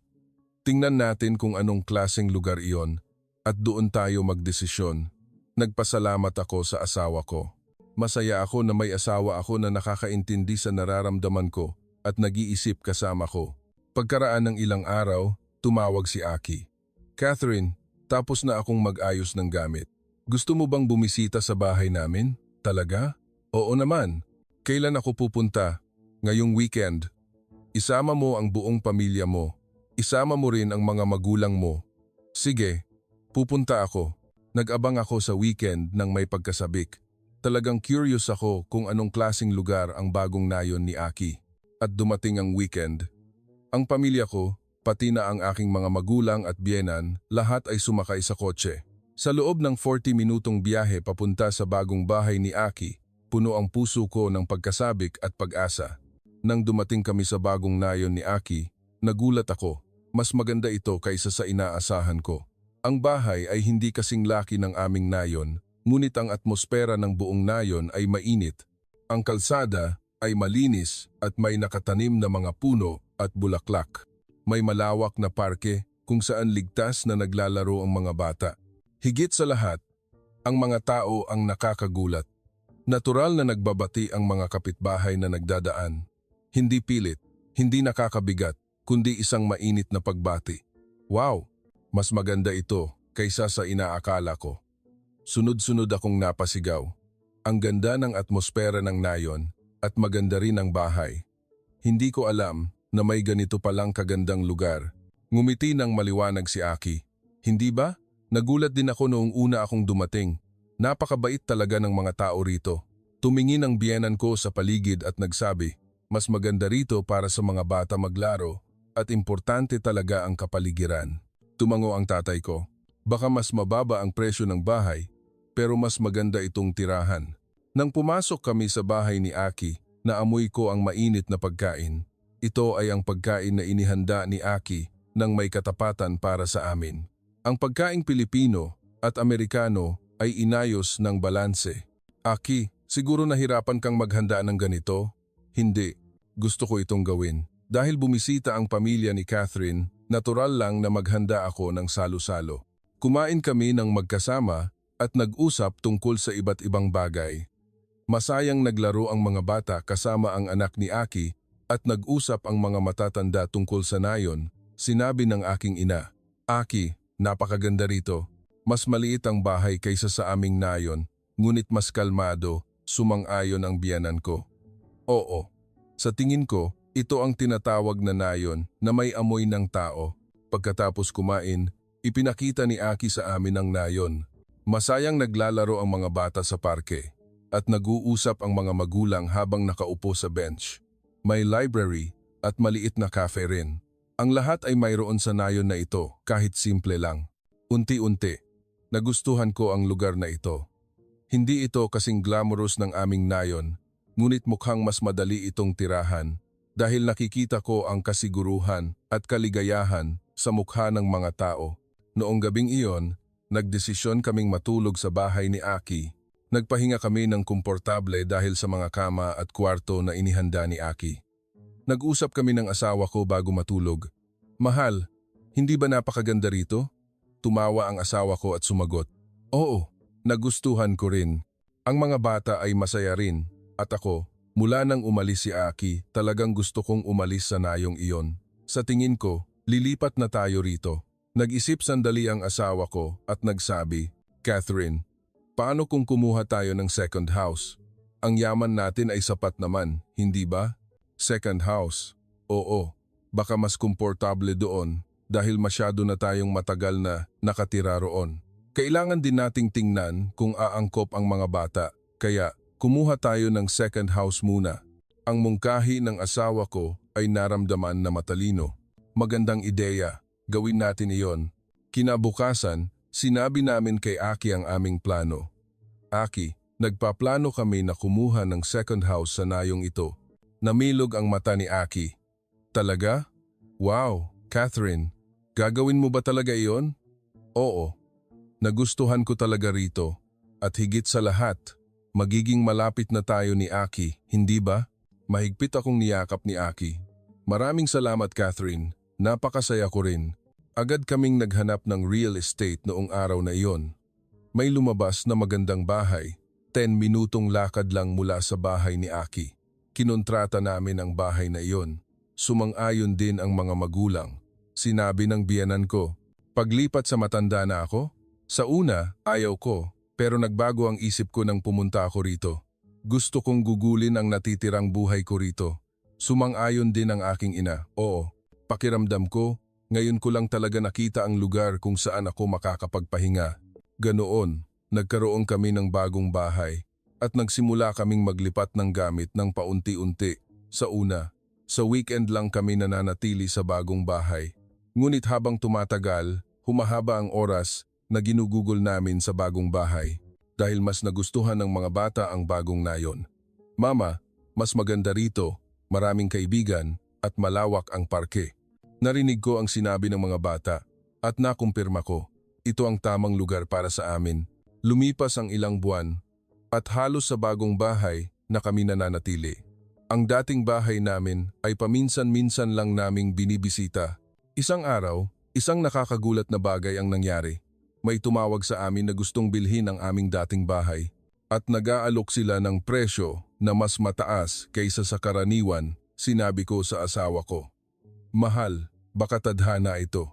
Tingnan natin kung anong klaseng lugar iyon at doon tayo magdesisyon. Nagpasalamat ako sa asawa ko. Masaya ako na may asawa ako na nakakaintindi sa nararamdaman ko at nag-iisip kasama ko. Pagkaraan ng ilang araw, tumawag si Aki. Catherine, tapos na akong mag-ayos ng gamit. Gusto mo bang bumisita sa bahay namin? Talaga? Oo naman. Kailan ako pupunta? Ngayong weekend. Isama mo ang buong pamilya mo. Isama mo rin ang mga magulang mo. Sige, pupunta ako. Nag-abang ako sa weekend nang may pagkasabik. Talagang curious ako kung anong klaseng lugar ang bagong nayon ni Aki. At dumating ang weekend. Ang pamilya ko, pati na ang aking mga magulang at biyenan, lahat ay sumakay sa kotse. Sa loob ng 40 minutong biyahe papunta sa bagong bahay ni Aki, puno ang puso ko ng pagkasabik at pag-asa. Nang dumating kami sa bagong nayon ni Aki, nagulat ako. Mas maganda ito kaysa sa inaasahan ko. Ang bahay ay hindi kasing laki ng aming nayon, ngunit ang atmosfera ng buong nayon ay mainit. Ang kalsada ay malinis at may nakatanim na mga puno at bulaklak. May malawak na parke kung saan ligtas na naglalaro ang mga bata. Higit sa lahat, ang mga tao ang nakakagulat. Natural na nagbabati ang mga kapitbahay na nagdadaan. Hindi pilit, hindi nakakabigat, kundi isang mainit na pagbati. Wow! Mas maganda ito kaysa sa inaakala ko. Sunod-sunod akong napasigaw. Ang ganda ng atmosfera ng nayon at maganda rin ang bahay. Hindi ko alam na may ganito palang kagandang lugar. Ngumiti ng maliwanag si Aki. Hindi ba? Nagulat din ako noong una akong dumating. Napakabait talaga ng mga tao rito. Tumingin ang biyenan ko sa paligid at nagsabi, mas maganda rito para sa mga bata maglaro at importante talaga ang kapaligiran. Tumango ang tatay ko. Baka mas mababa ang presyo ng bahay, pero mas maganda itong tirahan. Nang pumasok kami sa bahay ni Aki, naamoy ko ang mainit na pagkain. Ito ay ang pagkain na inihanda ni Aki nang may katapatan para sa amin. Ang pagkaing Pilipino at Amerikano ay inayos ng balanse. Aki, siguro nahirapan kang maghanda ng ganito? Hindi. Gusto ko itong gawin. Dahil bumisita ang pamilya ni Catherine, natural lang na maghanda ako ng salo-salo. Kumain kami ng magkasama at nag-usap tungkol sa iba't ibang bagay. Masayang naglaro ang mga bata kasama ang anak ni Aki at nag-usap ang mga matatanda tungkol sa nayon. Sinabi ng aking ina, "Aki, napakaganda rito. Mas maliit ang bahay kaysa sa aming nayon, ngunit mas kalmado," sumang-ayon ang biyanan ko. Oo, sa tingin ko, ito ang tinatawag na nayon na may amoy ng tao. Pagkatapos kumain, ipinakita ni Aki sa amin ang nayon. Masayang naglalaro ang mga bata sa parke at nag-uusap ang mga magulang habang nakaupo sa bench. May library at maliit na cafe rin. Ang lahat ay mayroon sa nayon na ito kahit simple lang. Unti-unti, nagustuhan ko ang lugar na ito. Hindi ito kasing glamorous ng aming nayon, ngunit mukhang mas madali itong tirahan dahil nakikita ko ang kasiguruhan at kaligayahan sa mukha ng mga tao. Noong gabing iyon, nagdesisyon kaming matulog sa bahay ni Aki. Nagpahinga kami ng komportable dahil sa mga kama at kwarto na inihanda ni Aki. Nag-usap kami ng asawa ko bago matulog. "Mahal, hindi ba napakaganda rito?" Tumawa ang asawa ko at sumagot, "Oo, nagustuhan ko rin. Ang mga bata ay masaya rin at ako, mula nang umalis si Aki, talagang gusto kong umalis sa nayong iyon. Sa tingin ko, lilipat na tayo rito." Nag-isip sandali ang asawa ko at nagsabi, "Catherine, paano kung kumuha tayo ng second house? Ang yaman natin ay sapat naman, hindi ba?" Second house? Oo, baka mas komportable doon dahil masyado na tayong matagal na nakatira roon. Kailangan din nating tingnan kung aangkop ang mga bata, kaya kumuha tayo ng second house muna. Ang mungkahi ng asawa ko ay naramdaman na matalino. Magandang ideya, gawin natin iyon. Kinabukasan, sinabi namin kay Aki ang aming plano. "Aki, nagpaplano kami na kumuha ng second house sa nayong ito." Namilog ang mata ni Aki. "Talaga? Wow, Catherine, gagawin mo ba talaga iyon?" "Oo, nagustuhan ko talaga rito. At higit sa lahat, magiging malapit na tayo ni Aki, hindi ba?" Mahigpit akong niyakap ni Aki. "Maraming salamat, Catherine. Napakasaya ko rin." Agad kaming naghanap ng real estate noong araw na iyon. May lumabas na magandang bahay. 10 minutong lakad lang mula sa bahay ni Aki. Kinontrata namin ang bahay na iyon. Sumang-ayon din ang mga magulang. Sinabi ng biyanan ko, "Paglipat sa matanda na ako?" Sa una, ayaw ko, pero nagbago ang isip ko nang pumunta ako rito. Gusto kong gugulin ang natitirang buhay ko rito. Sumang-ayon din ang aking ina. Oo, pakiramdam ko, ngayon ko lang talaga nakita ang lugar kung saan ako makakapagpahinga. Ganoon, nagkaroon kami ng bagong bahay. At nagsimula kaming maglipat ng gamit ng paunti-unti. Sa una, sa weekend lang kami nananatili sa bagong bahay. Ngunit habang tumatagal, humahaba ang oras na ginugugol namin sa bagong bahay dahil mas nagustuhan ng mga bata ang bagong nayon. "Mama, mas maganda rito, maraming kaibigan at malawak ang parke." Narinig ko ang sinabi ng mga bata at nakumpirma ko, ito ang tamang lugar para sa amin. Lumipas ang ilang buwan at halos sa bagong bahay na kami nananatili. Ang dating bahay namin ay paminsan-minsan lang naming binibisita. Isang araw, isang nakakagulat na bagay ang nangyari. May tumawag sa amin na gustong bilhin ang aming dating bahay at nag-aalok sila ng presyo na mas mataas kaysa sa karaniwan. Sinabi ko sa asawa ko, "Mahal, baka tadhana ito."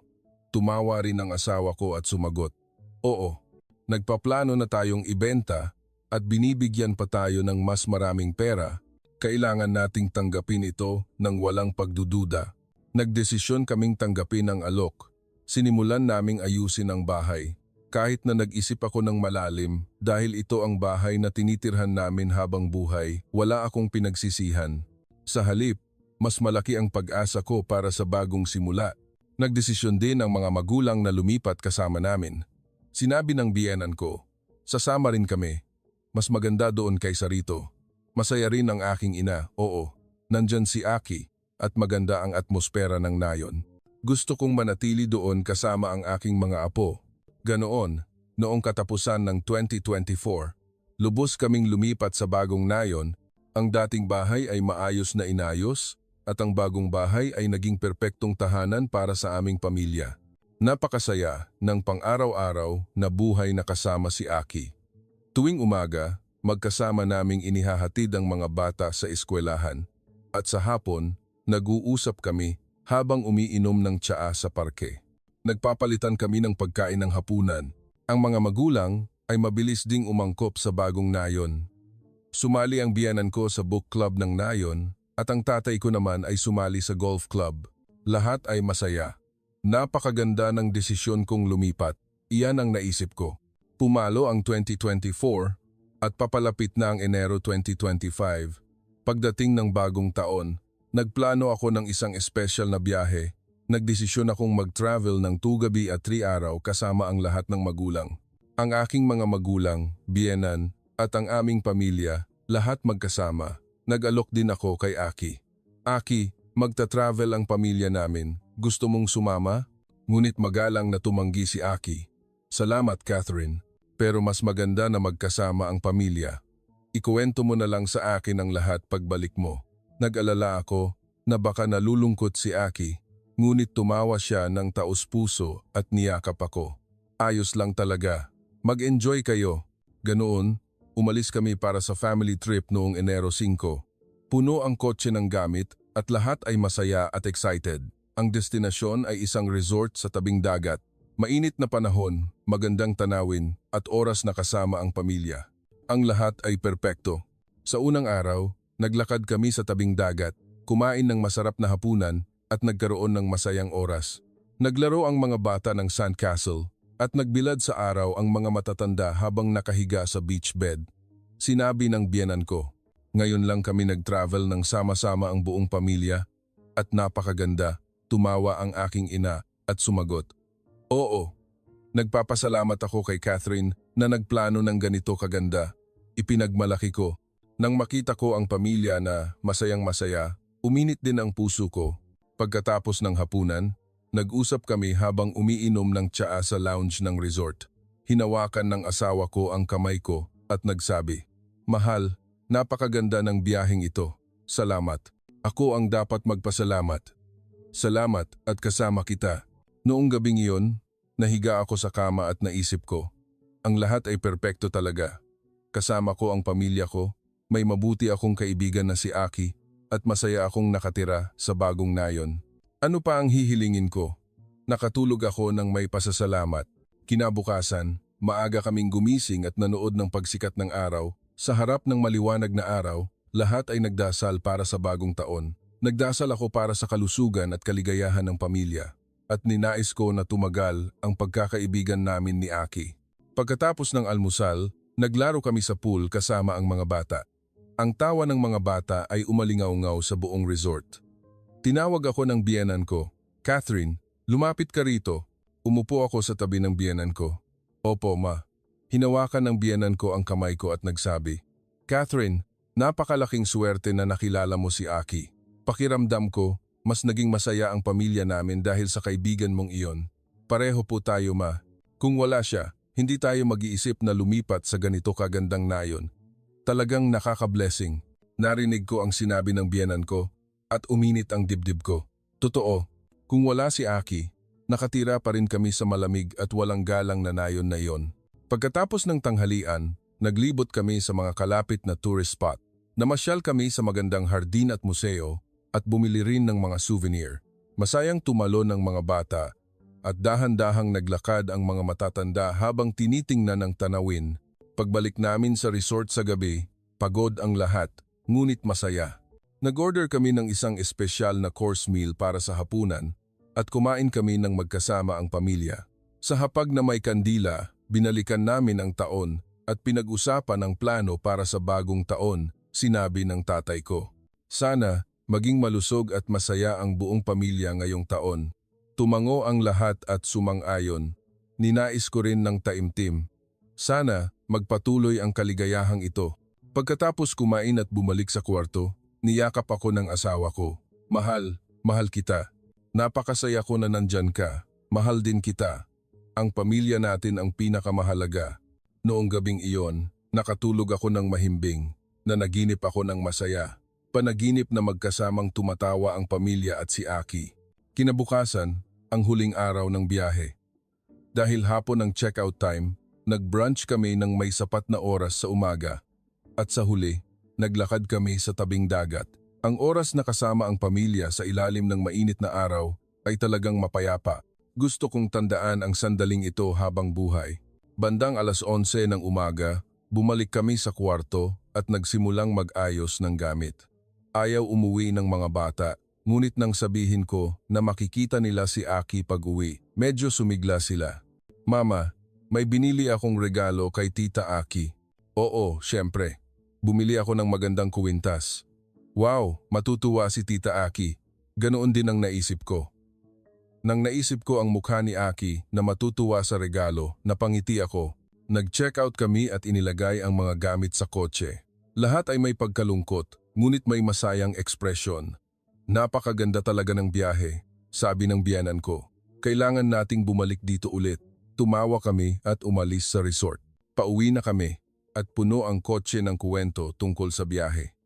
Tumawa rin ang asawa ko at sumagot, "Oo, nagpaplano na tayong ibenta at binibigyan pa tayo ng mas maraming pera. Kailangan nating tanggapin ito ng walang pagdududa." Nagdesisyon kaming tanggapin ang alok. Sinimulan naming ayusin ang bahay. Kahit na nag-isip ako ng malalim dahil ito ang bahay na tinitirhan namin habang buhay, wala akong pinagsisihan. Sa halip, mas malaki ang pag-asa ko para sa bagong simula. Nagdesisyon din ang mga magulang na lumipat kasama namin. Sinabi ng biyenan ko, "Sasama rin kami. Mas maganda doon kaysa rito." Masaya rin ang aking ina, oo. Nandyan si Aki at maganda ang atmosfera ng nayon. Gusto kong manatili doon kasama ang aking mga apo. Ganoon, noong katapusan ng 2024, lubos kaming lumipat sa bagong nayon. Ang dating bahay ay maayos na inayos at ang bagong bahay ay naging perpektong tahanan para sa aming pamilya. Napakasaya ng pang-araw-araw na buhay na kasama si Aki. Tuwing umaga, magkasama naming inihahatid ang mga bata sa eskwelahan at sa hapon, nag-uusap kami habang umiinom ng tsaa sa parke. Nagpapalitan kami ng pagkain ng hapunan. Ang mga magulang ay mabilis ding umangkop sa bagong nayon. Sumali ang biyanan ko sa book club ng nayon at ang tatay ko naman ay sumali sa golf club. Lahat ay masaya. Napakaganda ng desisyon kong lumipat. Iyan ang naisip ko. Pumalo ang 2024 at papalapit na ang Enero 2025. Pagdating ng bagong taon, nagplano ako ng isang espesyal na biyahe. Nagdesisyon akong mag-travel ng 2 gabi at 3 araw kasama ang lahat ng magulang. Ang aking mga magulang, biyenan, at ang aming pamilya, lahat magkasama. Nag-alok din ako kay Aki. Aki, magta-travel ang pamilya namin. Gusto mong sumama? Ngunit magalang na tumanggi si Aki. Salamat, Catherine. Pero mas maganda na magkasama ang pamilya. Ikuwento mo na lang sa akin ang lahat pagbalik mo. Nag-alala ako na baka nalulungkot si Aki. Ngunit tumawa siya ng taos-puso at niyakap ako. Ayos lang talaga. Mag-enjoy kayo. Ganoon, umalis kami para sa family trip noong Enero 5. Puno ang kotse ng gamit at lahat ay masaya at excited. Ang destinasyon ay isang resort sa tabing dagat. Mainit na panahon, magandang tanawin at oras na kasama ang pamilya. Ang lahat ay perpekto. Sa unang araw, naglakad kami sa tabing dagat, kumain ng masarap na hapunan at nagkaroon ng masayang oras. Naglaro ang mga bata ng sandcastle at nagbilad sa araw ang mga matatanda habang nakahiga sa beach bed. Sinabi ng biyenan ko, ngayon lang kami nag-travel ng sama-sama ang buong pamilya at napakaganda, tumawa ang aking ina at sumagot. Oo, nagpapasalamat ako kay Catherine na nagplano ng ganito kaganda. Ipinagmalaki ko. Nang makita ko ang pamilya na masayang-masaya, uminit din ang puso ko. Pagkatapos ng hapunan, nag-usap kami habang umiinom ng tsaa sa lounge ng resort. Hinawakan ng asawa ko ang kamay ko at nagsabi, Mahal, napakaganda ng biyaheng ito. Salamat. Ako ang dapat magpasalamat. Salamat at kasama kita. Noong gabing iyon, nahiga ako sa kama at naisip ko, ang lahat ay perpekto talaga. Kasama ko ang pamilya ko, may mabuti akong kaibigan na si Aki at masaya akong nakatira sa bagong nayon. Ano pa ang hihilingin ko? Nakatulog ako ng may pasasalamat. Kinabukasan, maaga kaming gumising at nanood ng pagsikat ng araw. Sa harap ng maliwanag na araw, lahat ay nagdasal para sa bagong taon. Nagdasal ako para sa kalusugan at kaligayahan ng pamilya. At ninais ko na tumagal ang pagkakaibigan namin ni Aki. Pagkatapos ng almusal, naglaro kami sa pool kasama ang mga bata. Ang tawa ng mga bata ay umalingaw-ngaw sa buong resort. Tinawag ako ng biyenan ko, Catherine, lumapit ka rito. Umupo ako sa tabi ng biyenan ko. Opo, ma. Hinawakan ng biyenan ko ang kamay ko at nagsabi, Catherine, napakalaking swerte na nakilala mo si Aki. Pakiramdam ko, mas naging masaya ang pamilya namin dahil sa kaibigan mong iyon. Pareho po tayo, ma. Kung wala siya, hindi tayo mag-iisip na lumipat sa ganito kagandang nayon. Talagang nakaka-blessing. Narinig ko ang sinabi ng biyenan ko at uminit ang dibdib ko. Totoo, kung wala si Aki, nakatira pa rin kami sa malamig at walang galang na nayon na iyon. Pagkatapos ng tanghalian, naglibot kami sa mga kalapit na tourist spot. Namasyal kami sa magandang hardin at museo at bumili rin ng mga souvenir. Masayang tumalon ng mga bata at dahan-dahang naglakad ang mga matatanda habang tinitingnan ang tanawin. Pagbalik namin sa resort sa gabi, pagod ang lahat, ngunit masaya. Nag-order kami ng isang espesyal na course meal para sa hapunan at kumain kami ng magkasama ang pamilya. Sa hapag na may kandila, binalikan namin ang taon at pinag-usapan ang plano para sa bagong taon, sinabi ng tatay ko. Sana maging malusog at masaya ang buong pamilya ngayong taon. Tumango ang lahat at sumang-ayon. Ninais ko rin ng taimtim. Sana magpatuloy ang kaligayahang ito. Pagkatapos kumain at bumalik sa kwarto, niyakap ako ng asawa ko. Mahal, mahal kita. Napakasaya ko na nandyan ka. Mahal din kita. Ang pamilya natin ang pinakamahalaga. Noong gabing iyon, nakatulog ako ng mahimbing. Nanaginip ako ng masaya. Panaginip na magkasamang tumatawa ang pamilya at si Aki. Kinabukasan, ang huling araw ng biyahe. Dahil hapon ang check-out time, nag-brunch kami ng may sapat na oras sa umaga. At sa huli, naglakad kami sa tabing dagat. Ang oras na kasama ang pamilya sa ilalim ng mainit na araw ay talagang mapayapa. Gusto kong tandaan ang sandaling ito habang buhay. Bandang 11:00 ng umaga, bumalik kami sa kwarto at nagsimulang mag-ayos ng gamit. Ayaw umuwi ng mga bata, ngunit nang sabihin ko na makikita nila si Aki pag-uwi, medyo sumigla sila. Mama, may binili akong regalo kay Tita Aki. Oo, syempre. Bumili ako ng magandang kuwintas. Wow, matutuwa si Tita Aki. Ganoon din ang naisip ko. Nang naisip ko ang mukha ni Aki na matutuwa sa regalo, napangiti ako. Nag-check out kami at inilagay ang mga gamit sa kotse. Lahat ay may pagkalungkot, ngunit may masayang ekspresyon. Napakaganda talaga ng biyahe, sabi ng biyanan ko. Kailangan nating bumalik dito ulit. Tumawa kami at umalis sa resort. Pauwi na kami at puno ang kotse ng kuwento tungkol sa biyahe.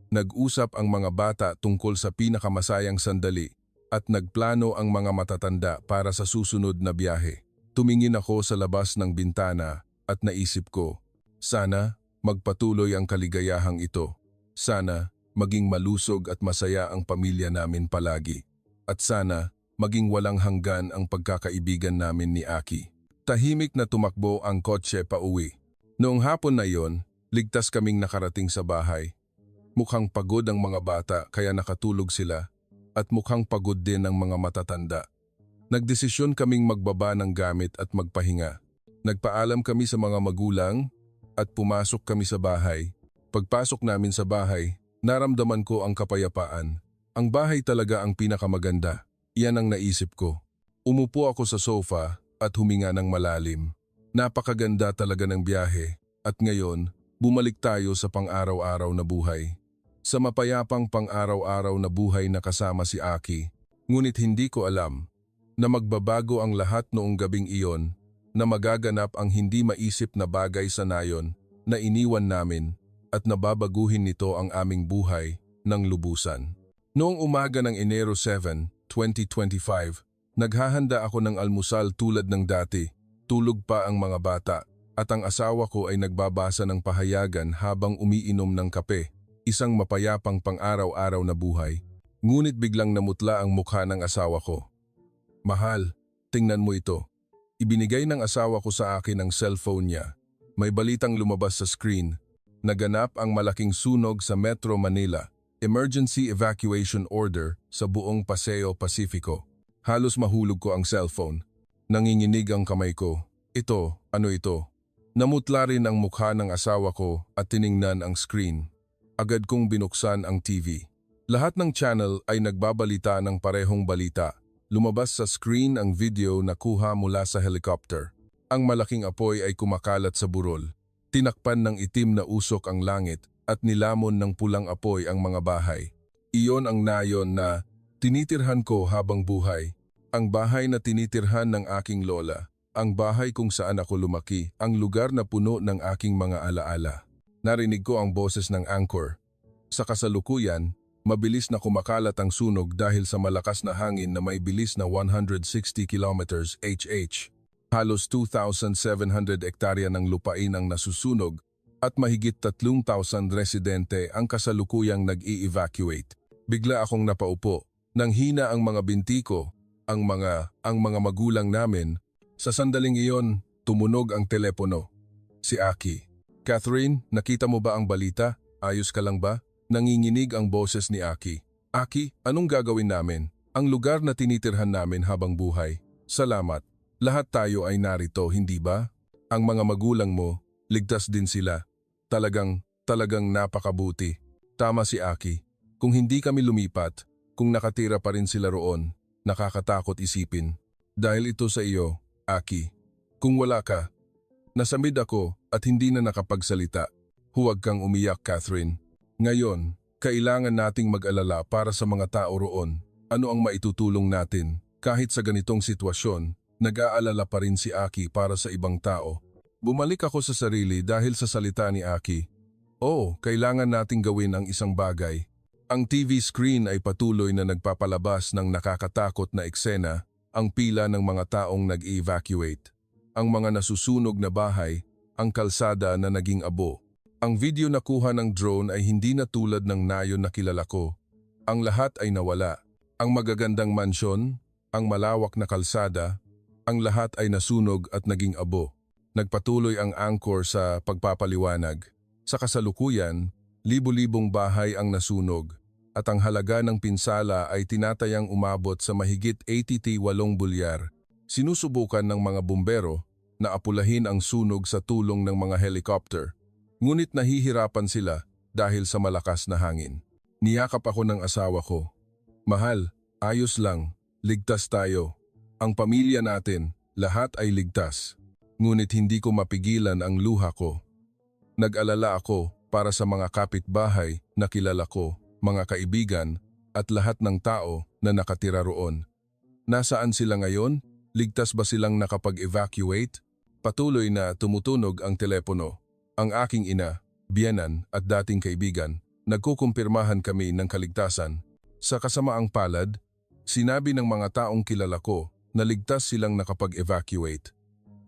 Nag-usap ang mga bata tungkol sa pinakamasayang sandali at nagplano ang mga matatanda para sa susunod na biyahe. Tumingin ako sa labas ng bintana at naisip ko, sana magpatuloy ang kaligayahang ito. Sana maging malusog at masaya ang pamilya namin palagi. At sana maging walang hanggan ang pagkakaibigan namin ni Aki. Tahimik na tumakbo ang kotse pauwi. Noong hapon na yon, ligtas kaming nakarating sa bahay. Mukhang pagod ang mga bata kaya nakatulog sila at mukhang pagod din ang mga matatanda. Nagdesisyon kaming magbaba ng gamit at magpahinga. Nagpaalam kami sa mga magulang at pumasok kami sa bahay. Pagpasok namin sa bahay, naramdaman ko ang kapayapaan. Ang bahay talaga ang pinakamaganda. Iyan ang naisip ko. Umupo ako sa sofa at huminga ng malalim. Napakaganda talaga ng biyahe at ngayon, bumalik tayo sa pang-araw-araw na buhay. Sa mapayapang pang-araw-araw na buhay na kasama si Aki, ngunit hindi ko alam na magbabago ang lahat noong gabing iyon, na magaganap ang hindi maisip na bagay sa nayon na iniwan namin at nababaguhin nito ang aming buhay ng lubusan. Noong umaga ng Enero 7, 2025, naghahanda ako ng almusal tulad ng dati. Tulog pa ang mga bata at ang asawa ko ay nagbabasa ng pahayagan habang umiinom ng kape. Isang mapayapang pang-araw-araw na buhay. Ngunit biglang namutla ang mukha ng asawa ko. Mahal, tingnan mo ito. Ibinigay ng asawa ko sa akin ang cellphone niya. May balitang lumabas sa screen. Naganap ang malaking sunog sa Metro Manila. Emergency evacuation order sa buong Paseo Pacifico. Halos mahulog ko ang cellphone. Nanginginig ang kamay ko. Ito, ano ito? Namutla rin ang mukha ng asawa ko at tiningnan ang screen. Agad kong binuksan ang TV. Lahat ng channel ay nagbabalita ng parehong balita. Lumabas sa screen ang video na kuha mula sa helicopter. Ang malaking apoy ay kumakalat sa burol. Tinakpan ng itim na usok ang langit at nilamon ng pulang apoy ang mga bahay. Iyon ang nayon na tinitirhan ko habang buhay. Ang bahay na tinitirhan ng aking lola. Ang bahay kung saan ako lumaki. Ang lugar na puno ng aking mga alaala. Narinig ko ang boses ng anchor. Sa kasalukuyan, mabilis na kumakalat ang sunog dahil sa malakas na hangin na may bilis na 160 km/h. Halos 2,700 hektarya ng lupain ang nasusunog at mahigit 3,000 residente ang kasalukuyang nag-i-evacuate. Bigla akong napaupo. Nang hina ang mga binti ko, ang mga magulang namin. Sa sandaling iyon, tumunog ang telepono. Si Aki. Catherine, nakita mo ba ang balita? Ayos ka lang ba? Nanginginig ang boses ni Aki. Aki, anong gagawin namin? Ang lugar na tinitirhan namin habang buhay. Salamat. Lahat tayo ay narito, hindi ba? Ang mga magulang mo, ligtas din sila. Talagang napakabuti. Tama si Aki. Kung hindi kami lumipat, kung nakatira pa rin sila roon, nakakatakot isipin. Dahil ito sa iyo, Aki. Kung wala ka, nasamid ako at hindi na nakapagsalita. Huwag kang umiyak, Catherine. Ngayon, kailangan nating mag-alala para sa mga tao roon. Ano ang maitutulong natin? Kahit sa ganitong sitwasyon, nag-aalala pa rin si Aki para sa ibang tao. Bumalik ako sa sarili dahil sa salita ni Aki. Oo, kailangan nating gawin ang isang bagay. Ang TV screen ay patuloy na nagpapalabas ng nakakatakot na eksena, ang pila ng mga taong nag-evacuate, ang mga nasusunog na bahay, ang kalsada na naging abo. Ang video na kuha ng drone ay hindi na tulad ng nayon na kilala ko. Ang lahat ay nawala. Ang magagandang mansyon, ang malawak na kalsada, ang lahat ay nasunog at naging abo. Nagpatuloy ang anchor sa pagpapaliwanag. Sa kasalukuyan, libu-libong bahay ang nasunog at ang halaga ng pinsala ay tinatayang umabot sa mahigit 88 bulyar. Sinusubukan ng mga bumbero na apulahin ang sunog sa tulong ng mga helicopter. Ngunit nahihirapan sila dahil sa malakas na hangin. Niyakap ako ng asawa ko. Mahal, ayos lang, ligtas tayo. Ang pamilya natin, lahat ay ligtas. Ngunit hindi ko mapigilan ang luha ko. Nag-alala ako para sa mga kapitbahay na kilala ko, mga kaibigan, at lahat ng tao na nakatira roon. Nasaan sila ngayon? Ligtas ba silang nakapag-evacuate? Patuloy na tumutunog ang telepono. Ang aking ina, biyenan at dating kaibigan, nagkukumpirmahan kami ng kaligtasan. Sa kasamaang palad, sinabi ng mga taong kilala ko na ligtas silang nakapag-evacuate.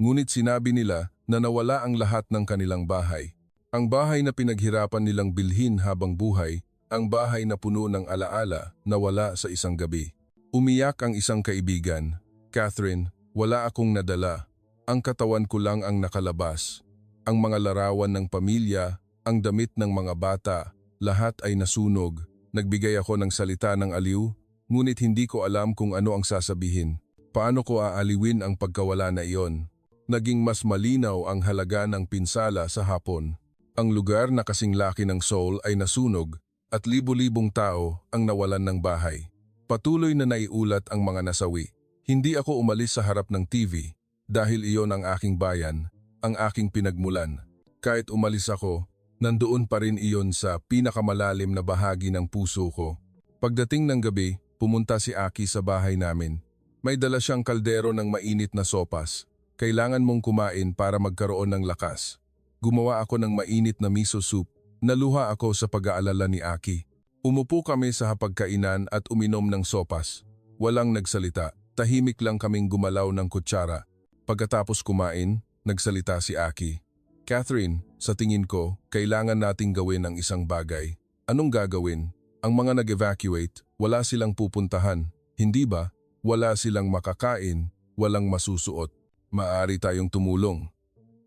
Ngunit sinabi nila na nawala ang lahat ng kanilang bahay. Ang bahay na pinaghirapan nilang bilhin habang buhay, ang bahay na puno ng alaala na wala sa isang gabi. Umiyak ang isang kaibigan. Catherine, wala akong nadala. Ang katawan ko lang ang nakalabas. Ang mga larawan ng pamilya, ang damit ng mga bata, lahat ay nasunog. Nagbigay ako ng salita ng aliw, ngunit hindi ko alam kung ano ang sasabihin. Paano ko aaliwin ang pagkawala na iyon? Naging mas malinaw ang halaga ng pinsala sa hapon. Ang lugar na kasing laki ng Seoul ay nasunog at libu-libong tao ang nawalan ng bahay. Patuloy na naiulat ang mga nasawi. Hindi ako umalis sa harap ng TV dahil iyon ang aking bayan, ang aking pinagmulan. Kahit umalis ako, nandoon pa rin iyon sa pinakamalalim na bahagi ng puso ko. Pagdating ng gabi, pumunta si Aki sa bahay namin. May dala siyang kaldero ng mainit na sopas. Kailangan mong kumain para magkaroon ng lakas. Gumawa ako ng mainit na miso soup. Naluha ako sa pag-aalala ni Aki. Umupo kami sa hapagkainan at uminom ng sopas. Walang nagsalita, tahimik lang kaming gumalaw ng kutsara. Pagkatapos kumain, nagsalita si Aki. Catherine, sa tingin ko, kailangan nating gawin ang isang bagay. Anong gagawin? Ang mga nag-evacuate, wala silang pupuntahan. Hindi ba? Wala silang makakain, walang masusuot. Maaari tayong tumulong.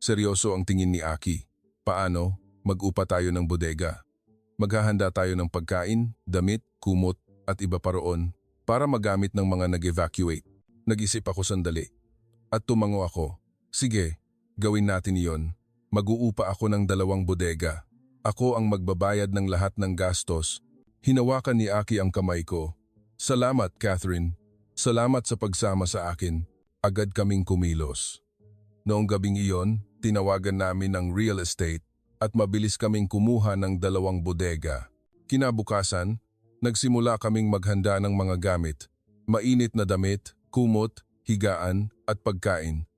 Seryoso ang tingin ni Aki. Paano? Mag-upa tayo ng bodega. Maghahanda tayo ng pagkain, damit, kumot at iba pa roon para magamit ng mga nag-evacuate. Nag-isip ako sandali at tumango ako. Sige, gawin natin iyon. Mag-uupa ako ng 2 bodega. Ako ang magbabayad ng lahat ng gastos. Hinawakan ni Aki ang kamay ko. Salamat, Catherine. Salamat sa pagsama sa akin. Agad kaming kumilos. Noong gabing iyon, tinawagan namin ng real estate at mabilis kaming kumuha ng 2 bodega. Kinabukasan, nagsimula kaming maghanda ng mga gamit, mainit na damit, kumot, higaan at pagkain.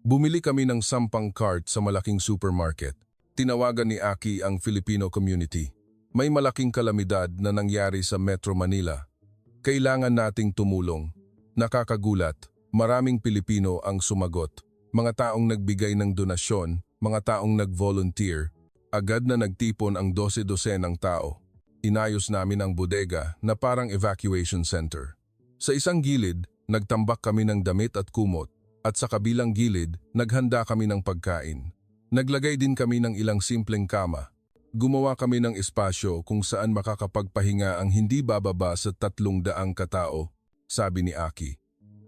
Bumili kami ng 10 cart sa malaking supermarket. Tinawagan ni Aki ang Filipino community. May malaking kalamidad na nangyari sa Metro Manila. Kailangan nating tumulong. Nakakagulat, maraming Pilipino ang sumagot. Mga taong nagbigay ng donasyon, mga taong nag-volunteer. Agad na nagtipon ang 12 ng tao. Inayos namin ang bodega na parang evacuation center. Sa isang gilid, nagtambak kami ng damit at kumot. At sa kabilang gilid, naghanda kami ng pagkain. Naglagay din kami ng ilang simpleng kama. Gumawa kami ng espasyo kung saan makakapagpahinga ang hindi bababa sa 300 katao, sabi ni Aki.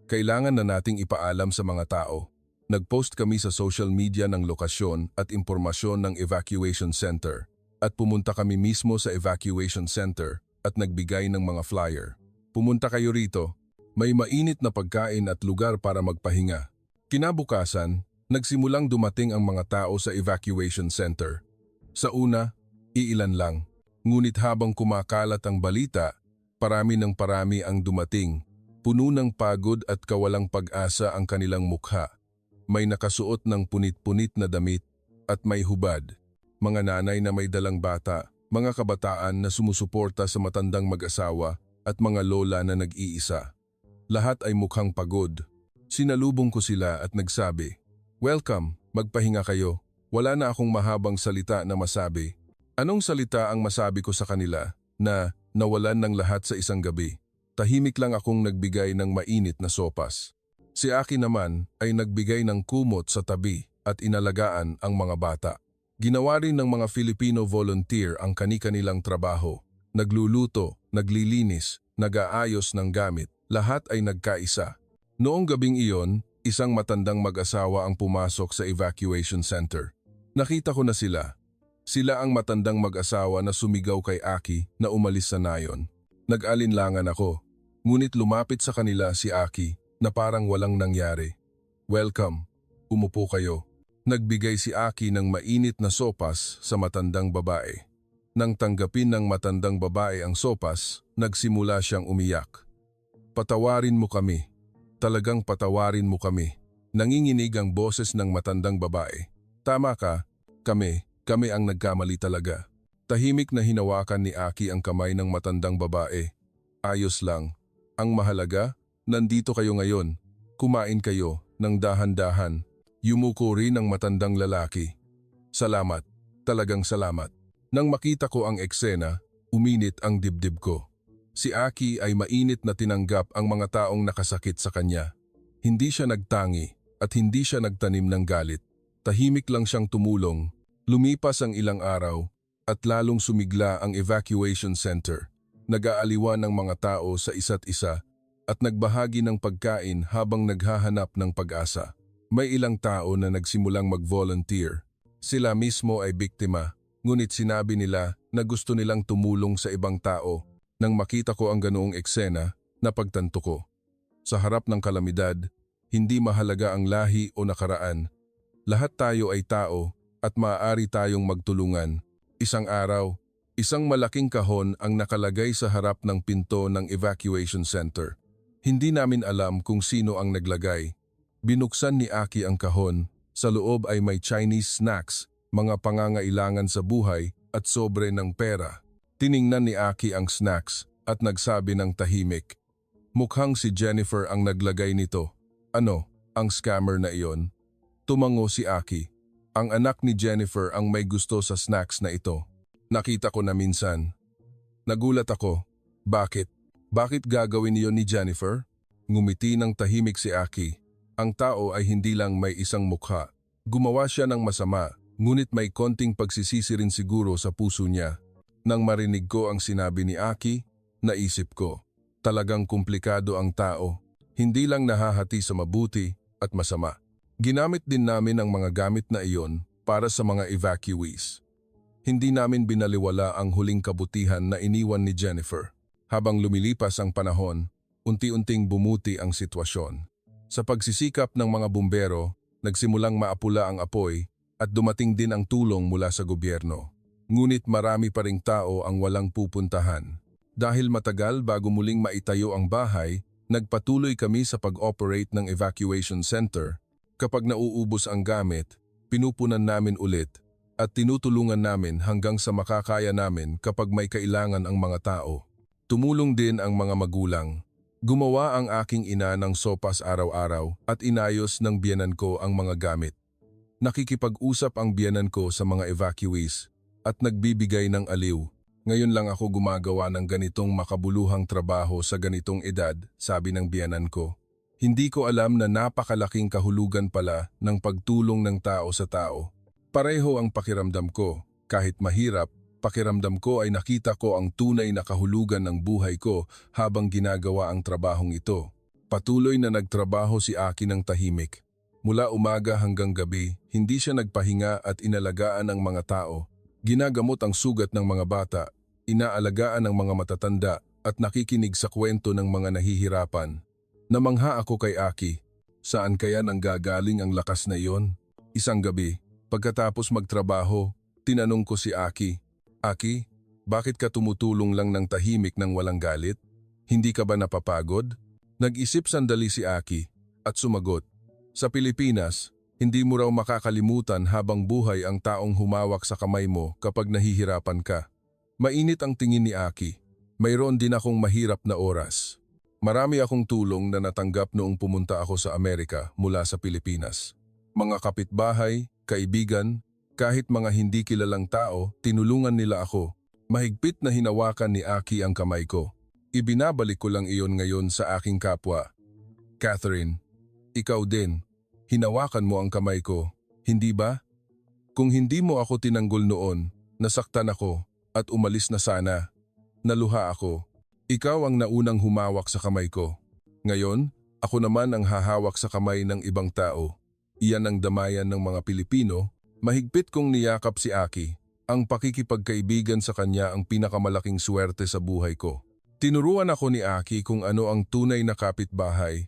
Kailangan na nating ipaalam sa mga tao. Nag-post kami sa social media ng lokasyon at impormasyon ng evacuation center at pumunta kami mismo sa evacuation center at nagbigay ng mga flyer. Pumunta kayo rito, may mainit na pagkain at lugar para magpahinga. Kinabukasan, nagsimulang dumating ang mga tao sa evacuation center. Sa una, iilan lang. Ngunit habang kumakalat ang balita, Parami ng parami ang dumating. Puno ng pagod at kawalang pag-asa ang kanilang mukha. May nakasuot ng punit-punit na damit at may hubad. Mga nanay na may dalang bata, mga kabataan na sumusuporta sa matandang mag-asawa at mga lola na nag-iisa. Lahat ay mukhang pagod. Sinalubong ko sila at nagsabi, "Welcome, magpahinga kayo. Wala na akong mahabang salita na masabi." Anong salita ang masabi ko sa kanila na nawalan ng lahat sa isang gabi? Tahimik lang akong nagbigay ng mainit na sopas. Si Aki naman ay nagbigay ng kumot sa tabi at inalagaan ang mga bata. Ginawa rin ng mga Filipino volunteer ang kani-kanilang trabaho. Nagluluto, naglilinis, nag-aayos ng gamit. Lahat ay nagkaisa. Noong gabing iyon, isang matandang mag-asawa ang pumasok sa evacuation center. Nakita ko na sila. Sila ang matandang mag-asawa na sumigaw kay Aki na umalis sa nayon. Nag-alinlangan ako. Ngunit lumapit sa kanila si Aki na parang walang nangyari. "Welcome, umupo kayo." Nagbigay si Aki ng mainit na sopas sa matandang babae. Nang tanggapin ng matandang babae ang sopas, nagsimula siyang umiyak. "Patawarin mo kami. Talagang patawarin mo kami." Nanginginig ang boses ng matandang babae. "Tama ka, kami ang nagkamali talaga." Tahimik na hinawakan ni Aki ang kamay ng matandang babae. "Ayos lang. Ang mahalaga, nandito kayo ngayon. Kumain kayo ng dahan-dahan." Yumuko rin ang matandang lalaki. "Salamat. Talagang salamat." Nang makita ko ang eksena, uminit ang dibdib ko. Si Aki ay mainit na tinanggap ang mga taong nakasakit sa kanya. Hindi siya nagtangi at hindi siya nagtanim ng galit. Tahimik lang siyang tumulong. Lumipas ang ilang araw at lalong sumigla ang evacuation center. Nag-aaliwan ng mga tao sa isa't isa at nagbahagi ng pagkain habang naghahanap ng pag-asa. May ilang tao na nagsimulang mag-volunteer. Sila mismo ay biktima, ngunit sinabi nila na gusto nilang tumulong sa ibang tao. Nang makita ko ang ganoong eksena, napagtanto ko. Sa harap ng kalamidad, hindi mahalaga ang lahi o nakaraan. Lahat tayo ay tao at maaari tayong magtulungan. Isang araw, isang malaking kahon ang nakalagay sa harap ng pinto ng evacuation center. Hindi namin alam kung sino ang naglagay. Binuksan ni Aki ang kahon. Sa loob ay may Chinese snacks, mga pangangailangan sa buhay at sobre ng pera. Tiningnan ni Aki ang snacks at nagsabi ng tahimik, "Mukhang si Jennifer ang naglagay nito." "Ano, ang scammer na iyon?" Tumango si Aki. "Ang anak ni Jennifer ang may gusto sa snacks na ito. Nakita ko na minsan." Nagulat ako. Bakit? Bakit gagawin niyon ni Jennifer? Ngumiti ng tahimik si Aki. Ang tao ay hindi lang may isang mukha. Gumawa siya ng masama, ngunit may konting pagsisisi rin siguro sa puso niya. Nang marinig ko ang sinabi ni Aki, naisip ko, talagang komplikado ang tao. Hindi lang nahahati sa mabuti at masama. Ginamit din namin ang mga gamit na iyon para sa mga evacuees. Hindi namin binaliwala ang huling kabutihan na iniwan ni Jennifer. Habang lumilipas ang panahon, unti-unting bumuti ang sitwasyon. Sa pagsisikap ng mga bumbero, nagsimulang maapula ang apoy at dumating din ang tulong mula sa gobyerno. Ngunit marami pa ring tao ang walang pupuntahan. Dahil matagal bago muling maitayo ang bahay, nagpatuloy kami sa pag-operate ng evacuation center. Kapag nauubos ang gamit, pinupunan namin ulit at tinutulungan namin hanggang sa makakaya namin kapag may kailangan ang mga tao. Tumulong din ang mga magulang. Gumawa ang aking ina ng sopas araw-araw at inayos ng biyenan ko ang mga gamit. Nakikipag-usap ang biyenan ko sa mga evacuees at nagbibigay ng aliw. Ngayon lang ako gumagawa ng ganitong makabuluhang trabaho sa ganitong edad, sabi ng biyenan ko. Hindi ko alam na napakalaking kahulugan pala ng pagtulong ng tao sa tao. Pareho ang pakiramdam ko. Kahit mahirap, pakiramdam ko ay nakita ko ang tunay na kahulugan ng buhay ko habang ginagawa ang trabahong ito. Patuloy na nagtrabaho si Aki ng tahimik. Mula umaga hanggang gabi, hindi siya nagpahinga at inalagaan ang mga tao. Ginagamot ang sugat ng mga bata, inaalagaan ang mga matatanda at nakikinig sa kwento ng mga nahihirapan. Namangha ako kay Aki. Saan kaya nanggagaling ang lakas na iyon? Isang gabi, pagkatapos magtrabaho, tinanong ko si Aki, "Aki, bakit ka tumutulong lang ng tahimik nang walang galit?" Hindi ka ba napapagod? Nag-isip sandali si Aki at sumagot, sa Pilipinas, hindi mo raw makakalimutan habang buhay ang taong humawak sa kamay mo kapag nahihirapan ka. Mainit ang tingin ni Aki. Mayroon din akong mahirap na oras. Marami akong tulong na natanggap noong pumunta ako sa Amerika mula sa Pilipinas. Mga kapitbahay, kaibigan, kahit mga hindi kilalang tao, tinulungan nila ako. Mahigpit na hinawakan ni Aki ang kamay ko. Ibinabalik ko lang iyon ngayon sa aking kapwa. Catherine, ikaw din. Hinawakan mo ang kamay ko, hindi ba? Kung hindi mo ako tinanggol noon, nasaktan ako at umalis na sana. Naluha ako. Ikaw ang naunang humawak sa kamay ko. Ngayon, ako naman ang hahawak sa kamay ng ibang tao. Iyan ang damayan ng mga Pilipino. Mahigpit kong niyakap si Aki. Ang pakikipagkaibigan sa kanya ang pinakamalaking swerte sa buhay ko. Tinuruan ako ni Aki kung ano ang tunay na kapitbahay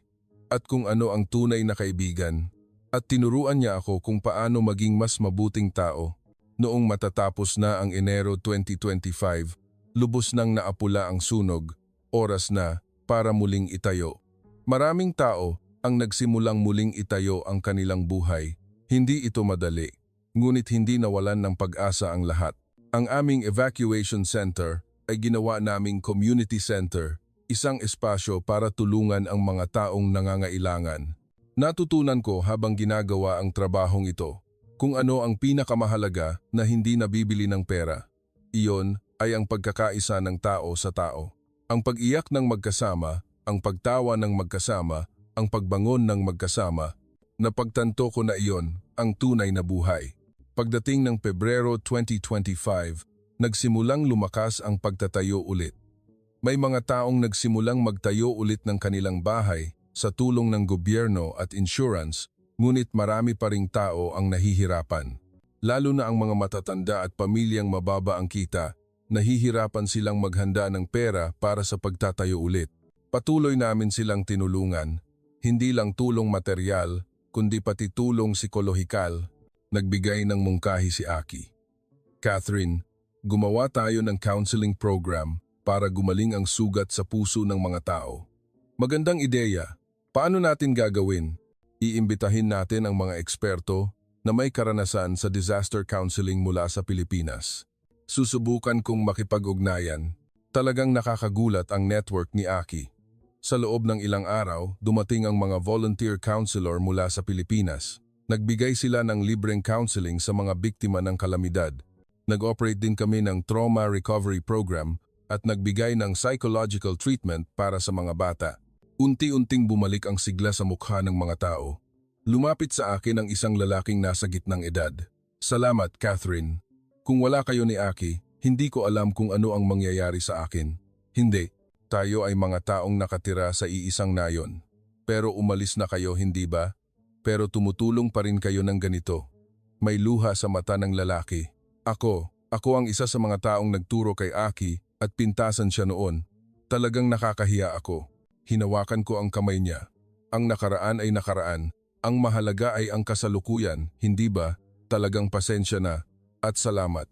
at kung ano ang tunay na kaibigan. At tinuruan niya ako kung paano maging mas mabuting tao. Noong matatapos na ang Enero 2025, lubos nang naapula ang sunog, oras na para muling itayo. Maraming tao ang nagsimulang muling itayo ang kanilang buhay. Hindi ito madali, ngunit hindi nawalan ng pag-asa ang lahat. Ang aming evacuation center ay ginawa naming community center, isang espasyo para tulungan ang mga taong nangangailangan. Natutunan ko habang ginagawa ang trabahong ito, kung ano ang pinakamahalaga na hindi nabibili ng pera. Iyon ay ang pagkakaisa ng tao sa tao. Ang pag-iyak ng magkasama, ang pagtawa ng magkasama, ang pagbangon ng magkasama. Napagtanto ko na iyon ang tunay na buhay. Pagdating ng Pebrero 2025, nagsimulang lumakas ang pagtatayo ulit. May mga taong nagsimulang magtayo ulit ng kanilang bahay sa tulong ng gobyerno at insurance, ngunit marami pa ring tao ang nahihirapan. Lalo na ang mga matatanda at pamilyang mababa ang kita, nahihirapan silang maghanda ng pera para sa pagtatayo ulit. Patuloy namin silang tinulungan, hindi lang tulong material, kundi pati tulong psikolohikal. Nagbigay ng mungkahi si Aki. Catherine, gumawa tayo ng counseling program para gumaling ang sugat sa puso ng mga tao. Magandang ideya. Paano natin gagawin? Iimbitahin natin ang mga eksperto na may karanasan sa disaster counseling mula sa Pilipinas. Susubukan kong makipag-ugnayan. Talagang nakakagulat ang network ni Aki. Sa loob ng ilang araw, dumating ang mga volunteer counselor mula sa Pilipinas. Nagbigay sila ng libreng counseling sa mga biktima ng kalamidad. Nag-operate din kami ng trauma recovery program at nagbigay ng psychological treatment para sa mga bata. Unti-unting bumalik ang sigla sa mukha ng mga tao. Lumapit sa akin ang isang lalaking nasa gitnang edad. Salamat, Catherine. Kung wala kayo ni Aki, hindi ko alam kung ano ang mangyayari sa akin. Hindi, tayo ay mga taong nakatira sa iisang nayon. Pero umalis na kayo, hindi ba? Pero tumutulong pa rin kayo ng ganito. May luha sa mata ng lalaki. Ako ang isa sa mga taong nagturo kay Aki at pintasan siya noon. Talagang nakakahiya ako. Hinawakan ko ang kamay niya. Ang nakaraan ay nakaraan. Ang mahalaga ay ang kasalukuyan, hindi ba? Talagang pasensya na. At salamat.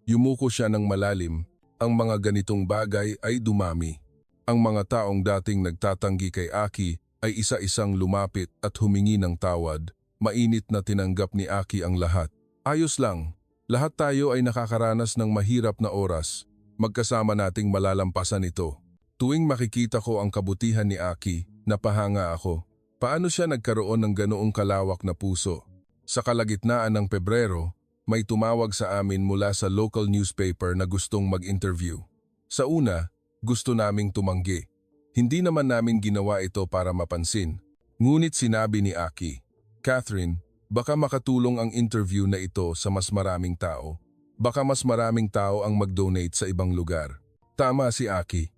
Yumuko siya ng malalim. Ang mga ganitong bagay ay dumami. Ang mga taong dating nagtatanggi kay Aki ay isa-isang lumapit at humingi ng tawad. Mainit na tinanggap ni Aki ang lahat. Ayos lang. Lahat tayo ay nakakaranas ng mahirap na oras. Magkasama nating malalampasan ito. Tuwing makikita ko ang kabutihan ni Aki, napahanga ako. Paano siya nagkaroon ng ganoong kalawak na puso? Sa kalagitnaan ng Pebrero, may tumawag sa amin mula sa local newspaper na gustong mag-interview. Sa una, gusto naming tumanggi. Hindi naman namin ginawa ito para mapansin. Ngunit sinabi ni Aki, Catherine, baka makatulong ang interview na ito sa mas maraming tao. Baka mas maraming tao ang mag-donate sa ibang lugar. Tama si Aki.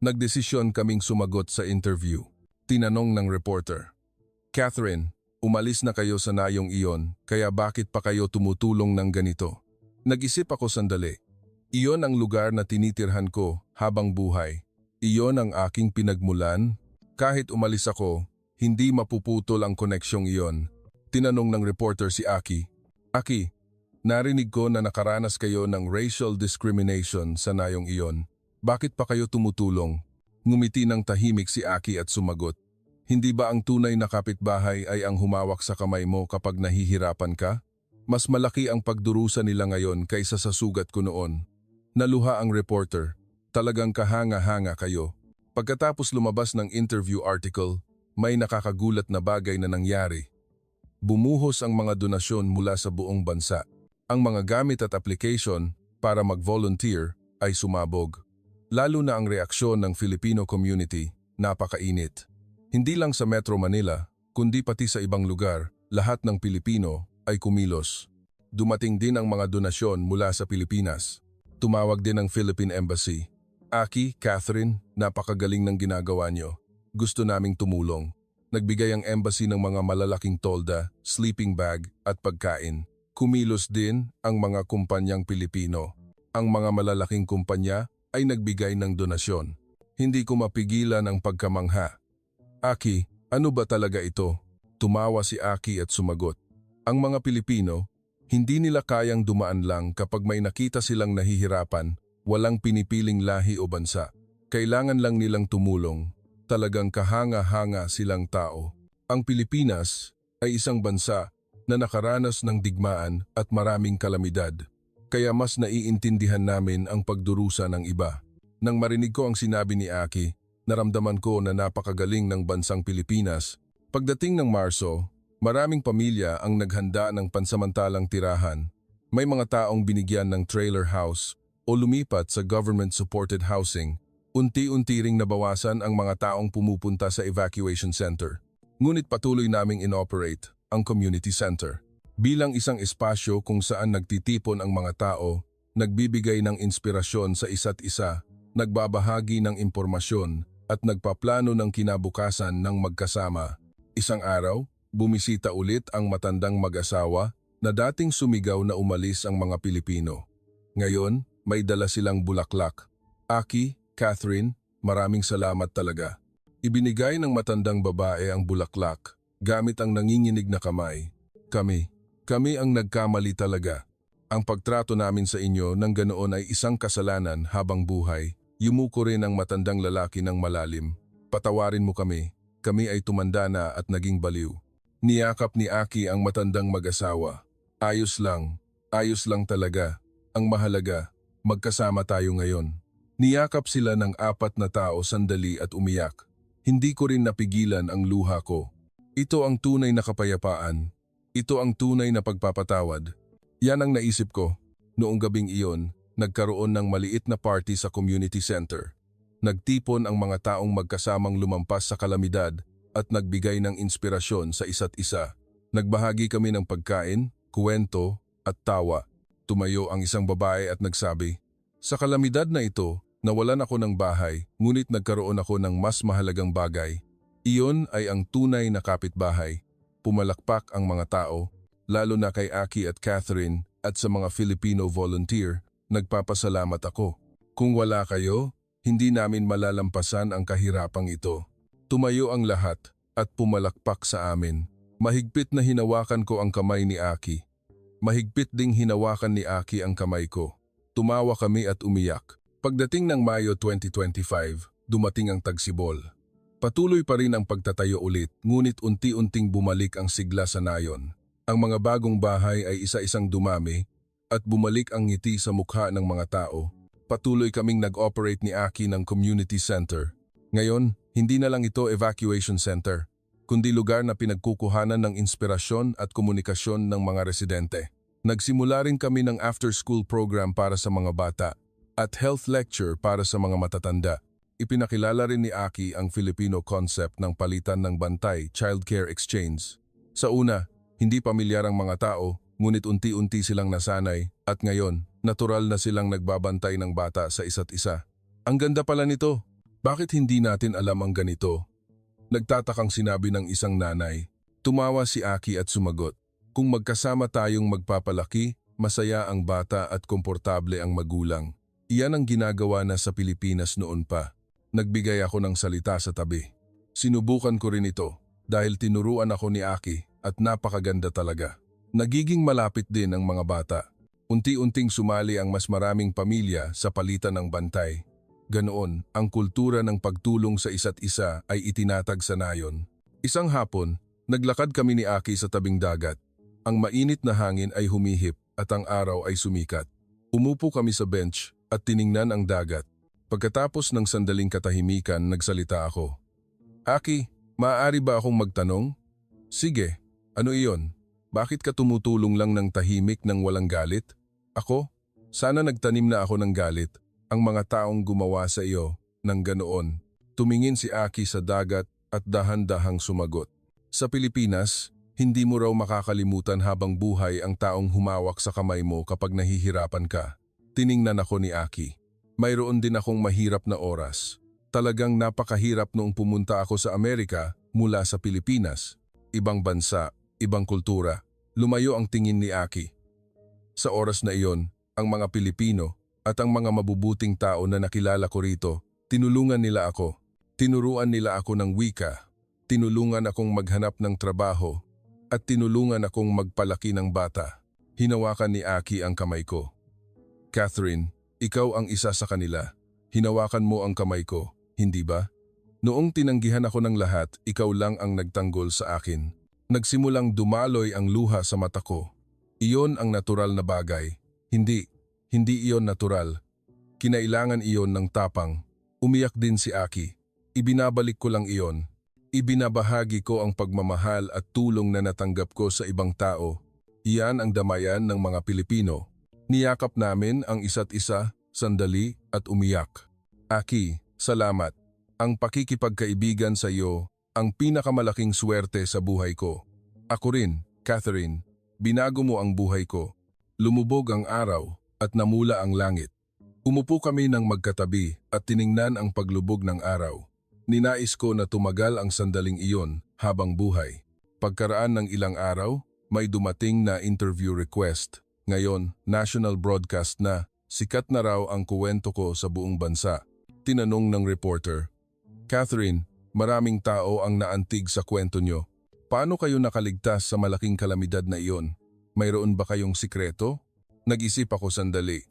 Nagdesisyon kaming sumagot sa interview. Tinanong ng reporter, Catherine, umalis na kayo sa nayong iyon, kaya bakit pa kayo tumutulong ng ganito? Nag-isip ako sandali. Iyon ang lugar na tinitirhan ko habang buhay. Iyon ang aking pinagmulan. Kahit umalis ako, hindi mapuputol ang koneksyong iyon. Tinanong ng reporter si Aki, Aki, narinig ko na nakaranas kayo ng racial discrimination sa nayong iyon. Bakit pa kayo tumutulong? Ngumiti ng tahimik si Aki at sumagot, "Hindi ba ang tunay na kapitbahay ay ang humawak sa kamay mo kapag nahihirapan ka? Mas malaki ang pagdurusa nila ngayon kaysa sa sugat ko noon." Naluha ang reporter. "Talagang kahanga-hanga kayo." Pagkatapos lumabas ng interview article, may nakakagulat na bagay na nangyari. Bumuhos ang mga donasyon mula sa buong bansa. Ang mga gamit at application para mag-volunteer ay sumabog. Lalo na ang reaksyon ng Filipino community, napakainit. Hindi lang sa Metro Manila, kundi pati sa ibang lugar, lahat ng Pilipino ay kumilos. Dumating din ang mga donasyon mula sa Pilipinas. Tumawag din ang Philippine Embassy. "Aki, Catherine, napakagaling ng ginagawa niyo. Gusto naming tumulong." Nagbigay ang embassy ng mga malalaking tolda, sleeping bag at pagkain. Kumilos din ang mga kumpanyang Pilipino. Ang mga malalaking kumpanya ay nagbigay ng donasyon. Hindi ko mapigilan ang pagkamangha. "Aki, ano ba talaga ito?" Tumawa si Aki at sumagot, "Ang mga Pilipino, hindi nila kayang dumaan lang kapag may nakita silang nahihirapan, walang pinipiling lahi o bansa. Kailangan lang nilang tumulong. Talagang kahanga-hanga silang tao." Ang Pilipinas ay isang bansa na nakaranas ng digmaan at maraming kalamidad. Kaya mas naiintindihan namin ang pagdurusa ng iba. Nang marinig ko ang sinabi ni Aki, naramdaman ko na napakagaling ng bansang Pilipinas. Pagdating ng Marso, maraming pamilya ang naghanda ng pansamantalang tirahan. May mga taong binigyan ng trailer house o lumipat sa government-supported housing. Unti-unti ring nabawasan ang mga taong pumupunta sa evacuation center. Ngunit patuloy naming inoperate ang community center. Bilang isang espasyo kung saan nagtitipon ang mga tao, nagbibigay ng inspirasyon sa isa't isa, nagbabahagi ng impormasyon at nagpaplano ng kinabukasan ng magkasama. Isang araw, bumisita ulit ang matandang mag-asawa na dating sumigaw na umalis ang mga Pilipino. Ngayon, may dala silang bulaklak. "Aki, Catherine, maraming salamat talaga." Ibinigay ng matandang babae ang bulaklak gamit ang nanginginig na kamay. Kami ang nagkamali talaga. Ang pagtrato namin sa inyo nang ganoon ay isang kasalanan habang buhay." Yumuko rin ang matandang lalaki ng malalim. "Patawarin mo kami. Kami ay tumanda na at naging baliw." Niyakap ni Aki ang matandang mag-asawa. Ayos lang talaga. Ang mahalaga, magkasama tayo ngayon." Niyakap sila ng 4 na tao sandali at umiyak. Hindi ko rin napigilan ang luha ko. Ito ang tunay na kapayapaan. Ito ang tunay na pagpapatawad. Yan ang naisip ko. Noong gabing iyon, nagkaroon ng maliit na party sa community center. Nagtipon ang mga taong magkasamang lumampas sa kalamidad at nagbigay ng inspirasyon sa isa't isa. Nagbahagi kami ng pagkain, kuwento at tawa. Tumayo ang isang babae at nagsabi, "Sa kalamidad na ito, nawalan ako ng bahay, ngunit nagkaroon ako ng mas mahalagang bagay. Iyon ay ang tunay na kapitbahay." Pumalakpak ang mga tao, lalo na kay Aki at Catherine at sa mga Filipino volunteer. Nagpapasalamat ako. Kung wala kayo, hindi namin malalampasan ang kahirapang ito. Tumayo ang lahat at pumalakpak sa amin. Mahigpit na hinawakan ko ang kamay ni Aki. Mahigpit ding hinawakan ni Aki ang kamay ko. Tumawa kami at umiyak. Pagdating ng Mayo 2025, dumating ang tagsibol. Patuloy pa rin ang pagtatayo ulit, ngunit unti-unting bumalik ang sigla sa nayon. Ang mga bagong bahay ay isa-isang dumami at bumalik ang ngiti sa mukha ng mga tao. Patuloy kaming nag-operate ni Aki ng community center. Ngayon, hindi na lang ito evacuation center, kundi lugar na pinagkukuhanan ng inspirasyon at komunikasyon ng mga residente. Nagsimula rin kami ng after-school program para sa mga bata at health lecture para sa mga matatanda. Ipinakilala rin ni Aki ang Filipino concept ng palitan ng bantay, childcare exchange. Sa una, hindi pamilyar ang mga tao, ngunit unti-unti silang nasanay at ngayon, natural na silang nagbabantay ng bata sa isa't isa. Ang ganda pala nito. Bakit hindi natin alam ang ganito? Nagtatakang sinabi ng isang nanay. Tumawa si Aki at sumagot, "Kung magkasama tayong magpapalaki, masaya ang bata at komportable ang magulang." Iyan ang ginagawa na sa Pilipinas noon pa. Nagbigay ako ng salita sa tabi. Sinubukan ko rin ito dahil tinuruan ako ni Aki at napakaganda talaga. Nagiging malapit din ang mga bata. Unti-unting sumali ang mas maraming pamilya sa palitan ng bantay. Ganoon, ang kultura ng pagtulong sa isa't isa ay itinatag sa nayon. Isang hapon, naglakad kami ni Aki sa tabing dagat. Ang mainit na hangin ay humihip at ang araw ay sumikat. Umupo kami sa bench at tiningnan ang dagat. Pagkatapos ng sandaling katahimikan, nagsalita ako. Aki, maaari ba akong magtanong? Sige, ano iyon? Bakit ka tumutulong lang ng tahimik nang walang galit? Ako? Sana nagtanim na ako ng galit. Ang mga taong gumawa sa iyo ng ganoon. Tumingin si Aki sa dagat at dahan-dahang sumagot. Sa Pilipinas, hindi mo raw makakalimutan habang buhay ang taong humawak sa kamay mo kapag nahihirapan ka. Tiningnan ako ni Aki. Mayroon din akong mahirap na oras. Talagang napakahirap noong pumunta ako sa Amerika mula sa Pilipinas. Ibang bansa, ibang kultura. Lumayo ang tingin ni Aki. Sa oras na iyon, ang mga Pilipino at ang mga mabubuting tao na nakilala ko rito, tinulungan nila ako. Tinuruan nila ako ng wika. Tinulungan akong maghanap ng trabaho at tinulungan akong magpalaki ng bata. Hinawakan ni Aki ang kamay ko. Catherine, ikaw ang isa sa kanila. Hinawakan mo ang kamay ko, hindi ba? Noong tinanggihan ako ng lahat, ikaw lang ang nagtanggol sa akin. Nagsimulang dumaloy ang luha sa mata ko. Iyon ang natural na bagay. Hindi iyon natural. Kinailangan iyon ng tapang. Umiyak din si Aki. Ibinabalik ko lang iyon. Ibinabahagi ko ang pagmamahal at tulong na natanggap ko sa ibang tao. Iyan ang damayan ng mga Pilipino. Niyakap namin ang isa't isa, sandali at umiyak. Aki, salamat. Ang pakikipagkaibigan sa iyo, ang pinakamalaking swerte sa buhay ko. Ako rin, Catherine, binago mo ang buhay ko. Lumubog ang araw at namula ang langit. Umupo kami ng magkatabi at tiningnan ang paglubog ng araw. Ninais ko na tumagal ang sandaling iyon habang buhay. Pagkaraan ng ilang araw, may dumating na interview request. Ngayon, national broadcast na, sikat na raw ang kuwento ko sa buong bansa. Tinanong ng reporter, Catherine, maraming tao ang naantig sa kwento nyo. Paano kayo nakaligtas sa malaking kalamidad na iyon? Mayroon ba kayong sikreto? Nag-isip ako sandali.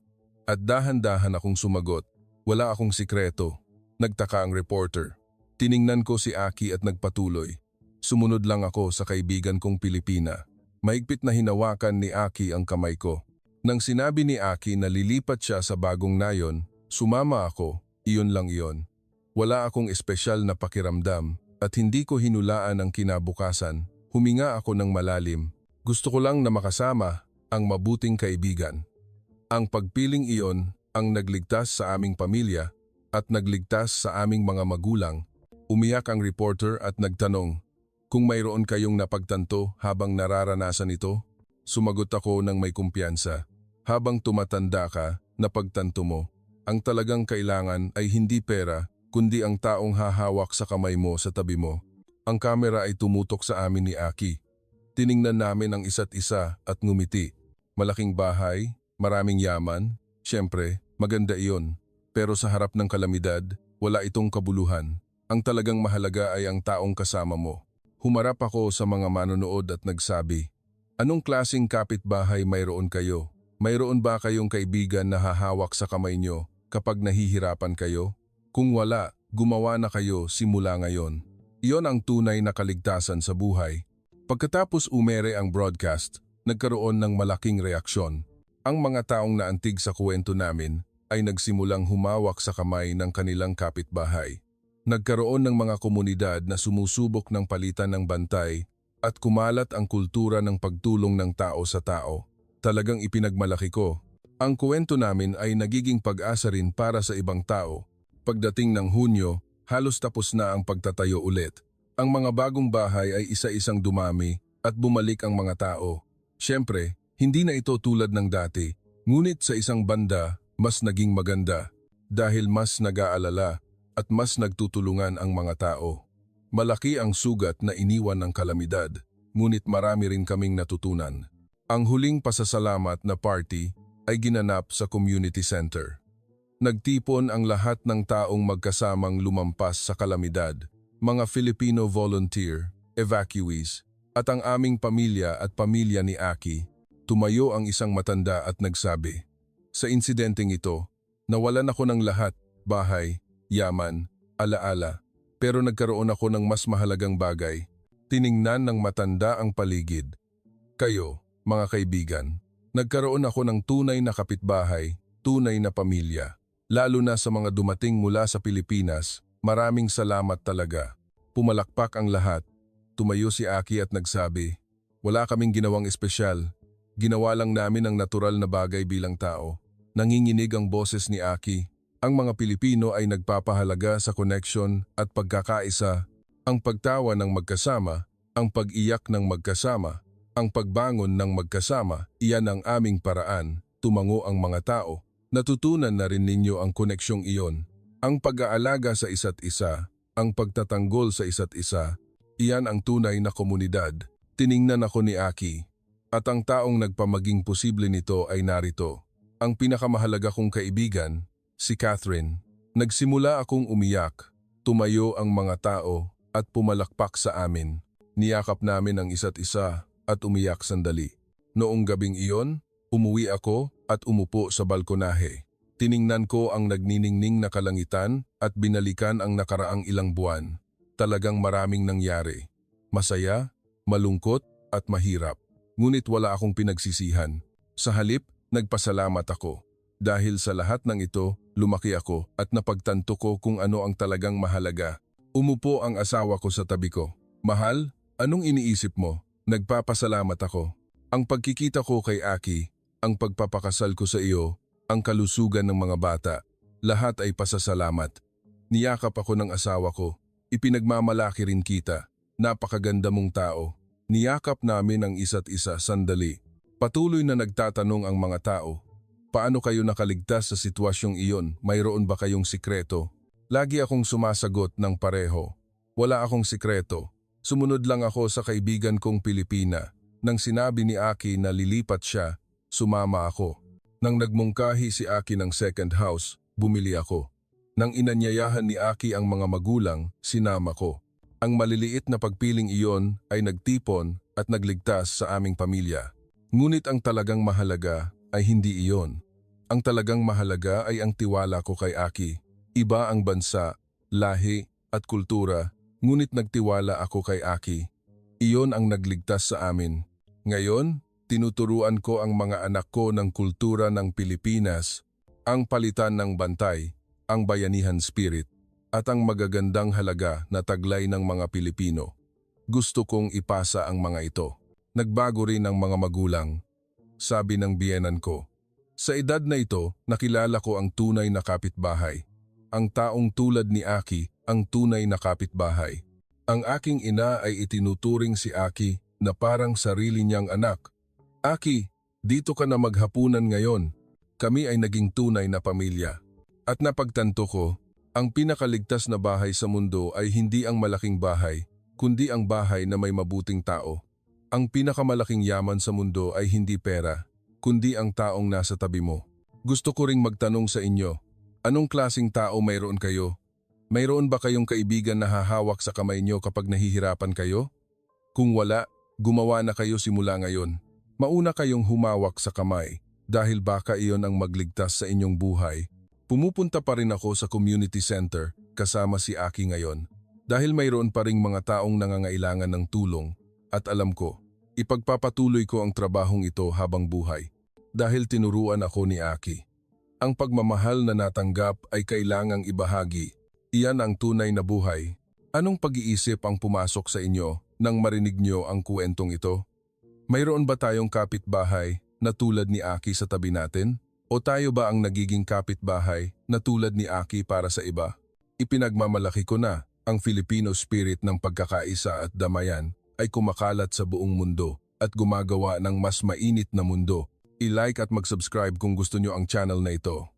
At dahan-dahan akong sumagot, wala akong sikreto. Nagtaka ang reporter. Tiningnan ko si Aki at nagpatuloy. Sumunod lang ako sa kaibigan kong Pilipina. Mahigpit na hinawakan ni Aki ang kamay ko. Nang sinabi ni Aki na lilipat siya sa bagong nayon, sumama ako, iyon lang iyon. Wala akong espesyal na pakiramdam at hindi ko hinulaan ang kinabukasan. Huminga ako ng malalim. Gusto ko lang na makasama ang mabuting kaibigan. Ang pagpiling iyon ang nagligtas sa aming pamilya at nagligtas sa aming mga magulang. Umiyak ang reporter at nagtanong, kung mayroon kayong napagtanto habang nararanasan ito? Sumagot ako ng may kumpiyansa. Habang tumatanda ka, napagtanto mo, ang talagang kailangan ay hindi pera, kundi ang taong hahawak sa kamay mo sa tabi mo. Ang kamera ay tumutok sa amin ni Aki. Tiningnan namin ang isa't isa at ngumiti. Malaking bahay, maraming yaman, syempre, maganda iyon. Pero sa harap ng kalamidad, wala itong kabuluhan. Ang talagang mahalaga ay ang taong kasama mo. Humarap ako sa mga manonood at nagsabi, anong klaseng kapitbahay mayroon kayo? Mayroon ba kayong kaibigan na hahawak sa kamay nyo kapag nahihirapan kayo? Kung wala, gumawa na kayo simula ngayon. Iyon ang tunay na kaligtasan sa buhay. Pagkatapos umere ang broadcast, nagkaroon ng malaking reaksyon. Ang mga taong naantig sa kwento namin ay nagsimulang humawak sa kamay ng kanilang kapitbahay. Nagkaroon ng mga komunidad na sumusubok ng palitan ng bantay at kumalat ang kultura ng pagtulong ng tao sa tao. Talagang ipinagmalaki ko. Ang kwento namin ay nagiging pag-asa rin para sa ibang tao. Pagdating ng Hunyo, halos tapos na ang pagtatayo ulit. Ang mga bagong bahay ay isa-isang dumami at bumalik ang mga tao. Siyempre, hindi na ito tulad ng dati, ngunit sa isang banda, mas naging maganda dahil mas nag-aalala at mas nagtutulungan ang mga tao. Malaki ang sugat na iniwan ng kalamidad, ngunit marami rin kaming natutunan. Ang huling pasasalamat na party ay ginanap sa community center. Nagtipon ang lahat ng taong magkasamang lumampas sa kalamidad, mga Filipino volunteer, evacuees, at ang aming pamilya at pamilya ni Aki. Tumayo ang isang matanda at nagsabi, sa insidenteng ito, nawalan ako ng lahat bahay, yaman, alaala. Pero nagkaroon ako ng mas mahalagang bagay. Tiningnan ng matanda ang paligid. Kayo, mga kaibigan, nagkaroon ako ng tunay na kapitbahay, tunay na pamilya. Lalo na sa mga dumating mula sa Pilipinas, maraming salamat talaga. Pumalakpak ang lahat. Tumayo si Aki at nagsabi, "Wala kaming ginawang espesyal. Ginawa lang namin ang natural na bagay bilang tao." Nanginginig ang boses ni Aki. Ang mga Pilipino ay nagpapahalaga sa connection at pagkakaisa, ang pagtawa ng magkasama, ang pag-iyak ng magkasama, ang pagbangon ng magkasama. Iyan ang aming paraan, tumango ang mga tao. Natutunan na rin ninyo ang koneksyong iyon. Ang pag-aalaga sa isa't isa, ang pagtatanggol sa isa't isa, iyan ang tunay na komunidad. Tiningnan ako ni Aki, at ang taong nagpamaging posible nito ay narito. Ang pinakamahalaga kong kaibigan, si Catherine. Nagsimula akong umiyak, tumayo ang mga tao at pumalakpak sa amin. Niyakap namin ang isa't isa at umiyak sandali. Noong gabing iyon, umuwi ako at umupo sa balkonahe. Tiningnan ko ang nagniningning na kalangitan at binalikan ang nakaraang ilang buwan. Talagang maraming nangyari. Masaya, malungkot at mahirap. Ngunit wala akong pinagsisihan. Sa halip, nagpasalamat ako. Dahil sa lahat ng ito, lumaki ako at napagtanto ko kung ano ang talagang mahalaga. Umupo ang asawa ko sa tabi ko. "Mahal, anong iniisip mo?" Nagpapasalamat ako. Ang pagkikita ko kay Aki, ang pagpapakasal ko sa iyo, ang kalusugan ng mga bata, lahat ay pasasalamat. Niyakap ako ng asawa ko. Ipinagmamalaki rin kita. Napakaganda mong tao. Niyakap namin ang isa't isa sandali. Patuloy na nagtatanong ang mga tao. Paano kayo nakaligtas sa sitwasyong iyon? Mayroon ba kayong sikreto? Lagi akong sumasagot ng pareho. Wala akong sikreto. Sumunod lang ako sa kaibigan kong Pilipina. Nang sinabi ni Aki na lilipat siya, sumama ako. Nang nagmungkahi si Aki ng second house, bumili ako. Nang inanyayahan ni Aki ang mga magulang, sinama ko. Ang maliliit na pagpiling iyon ay nagtipon at nagligtas sa aming pamilya. Ngunit ang talagang mahalaga ay hindi iyon. Ang talagang mahalaga ay ang tiwala ko kay Aki. Iba ang bansa, lahi at kultura, ngunit nagtiwala ako kay Aki. Iyon ang nagligtas sa amin. Ngayon, tinuturuan ko ang mga anak ko ng kultura ng Pilipinas, ang palitan ng bantay, ang bayanihan spirit, at ang magagandang halaga na taglay ng mga Pilipino. Gusto kong ipasa ang mga ito. Nagbago rin ang mga magulang. Sabi ng biyenan ko, "Sa edad na ito, nakilala ko ang tunay na kapitbahay. Ang taong tulad ni Aki, ang tunay na kapitbahay." Ang aking ina ay itinuturing si Aki na parang sarili niyang anak. "Aki, dito ka na maghapunan ngayon." Kami ay naging tunay na pamilya. At napagtanto ko, ang pinakaligtas na bahay sa mundo ay hindi ang malaking bahay, kundi ang bahay na may mabuting tao. Ang pinakamalaking yaman sa mundo ay hindi pera, kundi ang taong nasa tabi mo. Gusto ko ring magtanong sa inyo, anong klaseng tao mayroon kayo? Mayroon ba kayong kaibigan na hahawak sa kamay nyo kapag nahihirapan kayo? Kung wala, gumawa na kayo simula ngayon. Mauna kayong humawak sa kamay, dahil baka iyon ang magligtas sa inyong buhay. Pumupunta pa rin ako sa community center kasama si Aki ngayon, dahil mayroon pa ring mga taong nangangailangan ng tulong. At alam ko, ipagpapatuloy ko ang trabahong ito habang buhay dahil tinuruan ako ni Aki. Ang pagmamahal na natanggap ay kailangang ibahagi. Iyan ang tunay na buhay. Anong pag-iisip ang pumasok sa inyo nang marinig nyo ang kwentong ito? Mayroon ba tayong kapitbahay na tulad ni Aki sa tabi natin? O tayo ba ang nagiging kapitbahay na tulad ni Aki para sa iba? Ipinagmamalaki ko na ang Filipino spirit ng pagkakaisa at damayan ay kumakalat sa buong mundo at gumagawa ng mas mainit na mundo. I-like at mag-subscribe kung gusto nyo ang channel na ito.